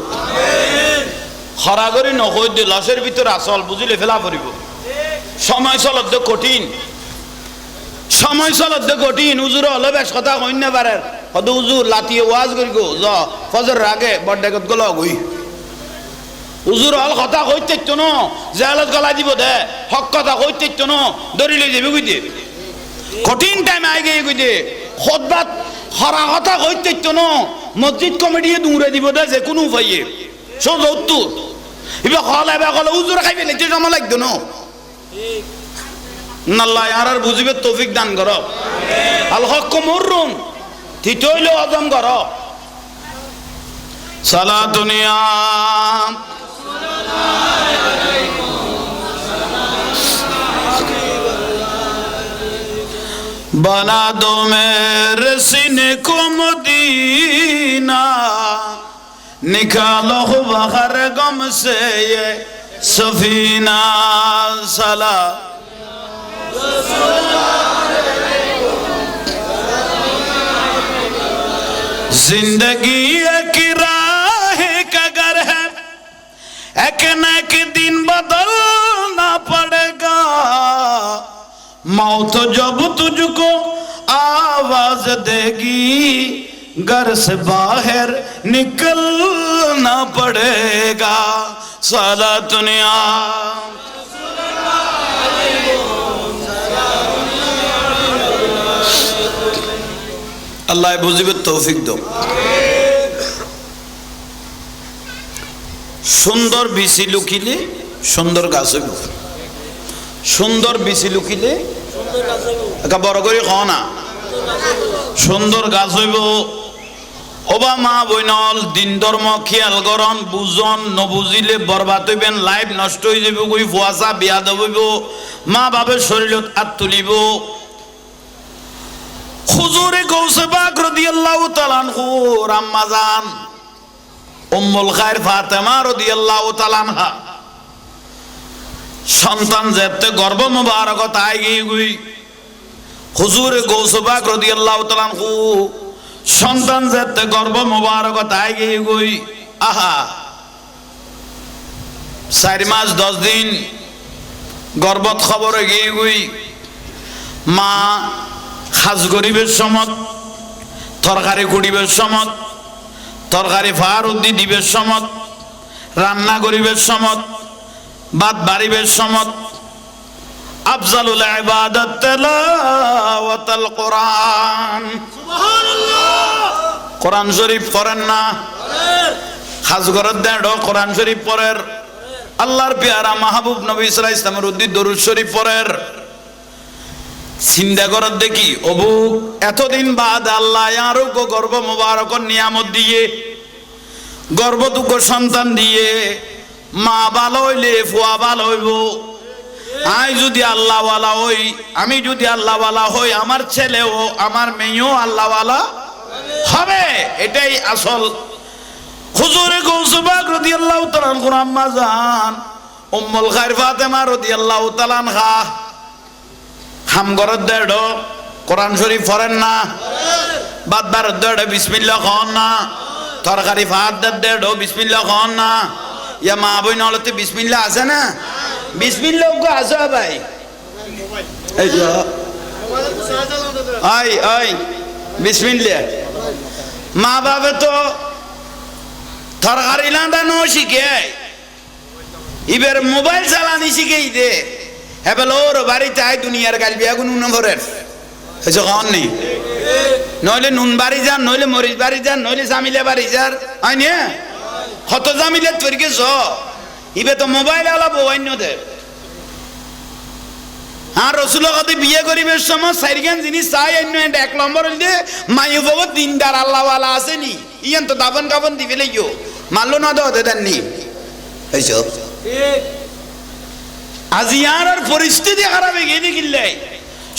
S1: খরাগরি নকই দে লাশের ভিতর আসল বুঝিলে ফেলা পড়িব সময় চলত কঠিন হুজুর হলে বেশ কথা কইন না পারে কত হুজুর লাতিয়ে ওয়াজ করি গো য ফজর আগে বড়ডাকত গল গই হুজুর হল কথা কইতে তো ন জালাত গলা দিব দে হক কথা কইতে তো ন দরি লই যাবে কই দে কঠিন টাইম আগে কই দে খুতবাত খরা কথা কইতে তো ন মসজিদ কমিটি দূরে দিব দে যে কোনো উপায়ে সব উত্তর ইবে হলে হুজুর খাইবে লেতে জমা লাগতো ন আল্লাহ আর বুঝিবে তৌফিক দান কর আল হক মুররুন তিতইলো আজম কর সালাতুনিয়া बना दो मेरे सीने को मदीना निकालो बाहर गम से ये सफीना सला जिंदगी एक राह का घर है एक न एक दिन बदलना पड़ेगा मौत जब तुझको आवाज देगी घर से बाहर निकलना पड़ेगा साला दुनिया अल्लाह बुझिबे तौफिक दो सुंदर बिसी लुकिले सुंदर गाছ হইব সুন্দর বিচি লুকিলে একটা বড় করে খাও না সুন্দর গাছ হইব ওবা মা বইনল দিন ধর্ম খেয়াল করন বুঝন নবুঝিলে বরবাদ হইবেন লাইফ নষ্ট হয়ে যাব কই ফুয়াশা বিয়া দেব মা বাবার শরীরত হাত তুলিব হুজুরে গৌসে পাক রাদিয়াল্লাহু তাআলা আনহু আম্মা জান উম্মুল খায়র ফাতেমা রাদিয়াল্লাহু তাআলা আনহা সন্তান যেতে গর্ভ মুবারক তাই গই হুজুর গৌস পাক রাদিয়াল্লাহু তাআলা আনহু সন্তান যেতে গর্ভ মোবারক তাই গিয়ে গই আহা 4 মাস 10 দিন গর্ভত খবরে গিয়ে গই মা খাস গরিবের সমত তরকারি কুড়িবের সমত তরকারি ফার উদ্দি দিবের সমত রান্না গরিবের সমত বাদ বাড়িবের সমত আফজালুল ইবাদাত তিলাওয়াতুল কোরআন সুবহানাল্লাহ কোরআন শরীফ পড়েন না খাস গরত দেন কোরআন শরীফ পড়ের আল্লাহর পেয়ারা মাহবুব নবী সাল্লাল্লাহু আলাইহি ওয়াসাল্লামের উদ্দি দরুদ শরীফ পড়ের চিন্তা করত দেখি অবু এতদিন বাদ আল্লাহ আরোগ্য গর্ভ মোবারক নিয়ামত দিয়ে গর্ভদুঃখ সন্তান দিয়ে মা ভালো হইলে ফুয়া ভালো হইব আই যদি আল্লাহওয়ালা হই আমি যদি আল্লাহওয়ালা হই আমার ছেলেও আমার মেয়েও আল্লাহওয়ালা হবে এটাই আসল হুজুরে গৌস পাক রাদিয়াল্লাহু তাআলা আনহু আম্মা জান উম্মুল খায়র ফাতেমা রাদিয়াল্লাহু তাআলা আনহা হাম গরত দেড় কোরআন শরীফ পড়েন না বাদ বার দেড় বিসমিল্লাহ খান না তরকারি ফাত দেড় বিসমিল্লাহ খান না ইয়া মা বই নলতে বিসমিল্লাহ আছে না বিসমিল্লাহ গো আছে ভাই এই যা আই আই বিসমিল্লাহ মা বাবা তো তরকারি রান্না শিখে এবার মোবাইল চালানি শিখেই দে হেবেল ওর বাড়িতে আয় দুনিয়ার গাল বিয়া গুন নম্বরের এসে কন নেই নইলে নুন বাড়ি যান নইলে মরিচ বাড়ি যান নইলে জামিলে বাড়ি যান হয় না কত জামিলে তৈরি জ ইবে তো মোবাইল আলাবো অন্যদের আর রসুল কত বিয়ে করিবের সময় সাইরগান জিনিস চাই অন্য 1 নম্বর হইলে মাইও বাবু দিনদার আল্লাহওয়ালা আসেনি ইয়ান তো দাবন কাবন দিবে লাগিও মানলো না দাও দেননি এইসব আজিয়ার আর পরিস্থিতি খারাপ হয়ে গিয়ে দেখিল্লাই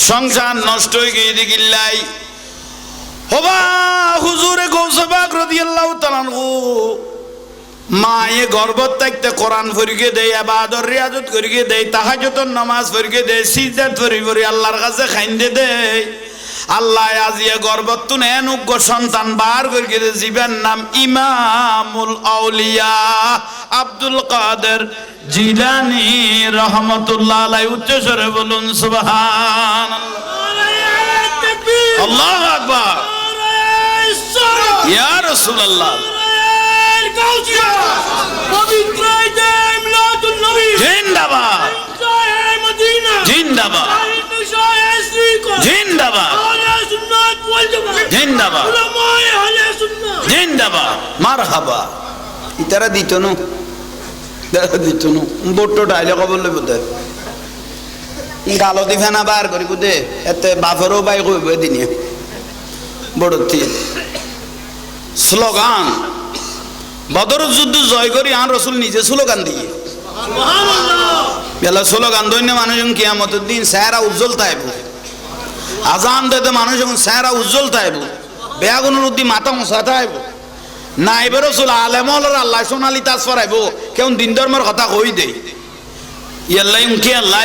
S1: সংসার নষ্ট হয়ে গিয়ে দেখিল্লাই হবা হুজুরে গৌস পাক রাদিয়াল্লাহু তাআলা আনহু মায়ে গর্ভত থাকতে কোরআন পড়িয়ে দেয় ইবাদত রিয়াজত করিয়ে দেয় তাহাজ্জুদের নামাজ পড়িয়ে দেয় সিজদা পড়ি আল্লাহর কাছে খাইন্দে দেয় আল্লাহ আজিয়া গর্ভতুন এনুগ্য সন্তান বার করিয়ে দেয় জীবের নাম ইমামুল আউলিয়া আব্দুল কাদের জিলানী রহমাতুল্লাহ আলাইহি উচ্চস্বরে বলুন সুবহানাল্লাহ আল্লাহু আকবার ইয়া রাসূলুল্লাহ পবিত্র মিলাদুন নবী জিন্দাবাদ জিন্দাবাদ জিন্দাবাদ জিন্দাবাদ জিন্দাবাদ মারহাবা ইতারা দিতনু দিতনু বট্টো ডাইলগ বললে বোধহয় গালো দি ফেনা বার করি বুঝে এতে বাফেরও বাই কইব দিনে বড়তি স্লোগান বদর যুদ্ধ জয় করি আর রসুল নিজে স্লোগান দিয়ে বেলা স্লোগান দৈন্য মানুষ কিয়ামতের দিন চেহারা উজ্জ্বল তাইব আজান দিতে মানুষ যখন চেহারা উজ্জ্বল তাইব বেয়াগুনের উদ্দি মাথা মশা তাইব নাইবে রসুল আলেমল আল্লাহ সোনালি তাজ ফরাইব কেমন দিন ধর্মের কথা কই দেই ইয়াল্লাই উনকি আল্লাহ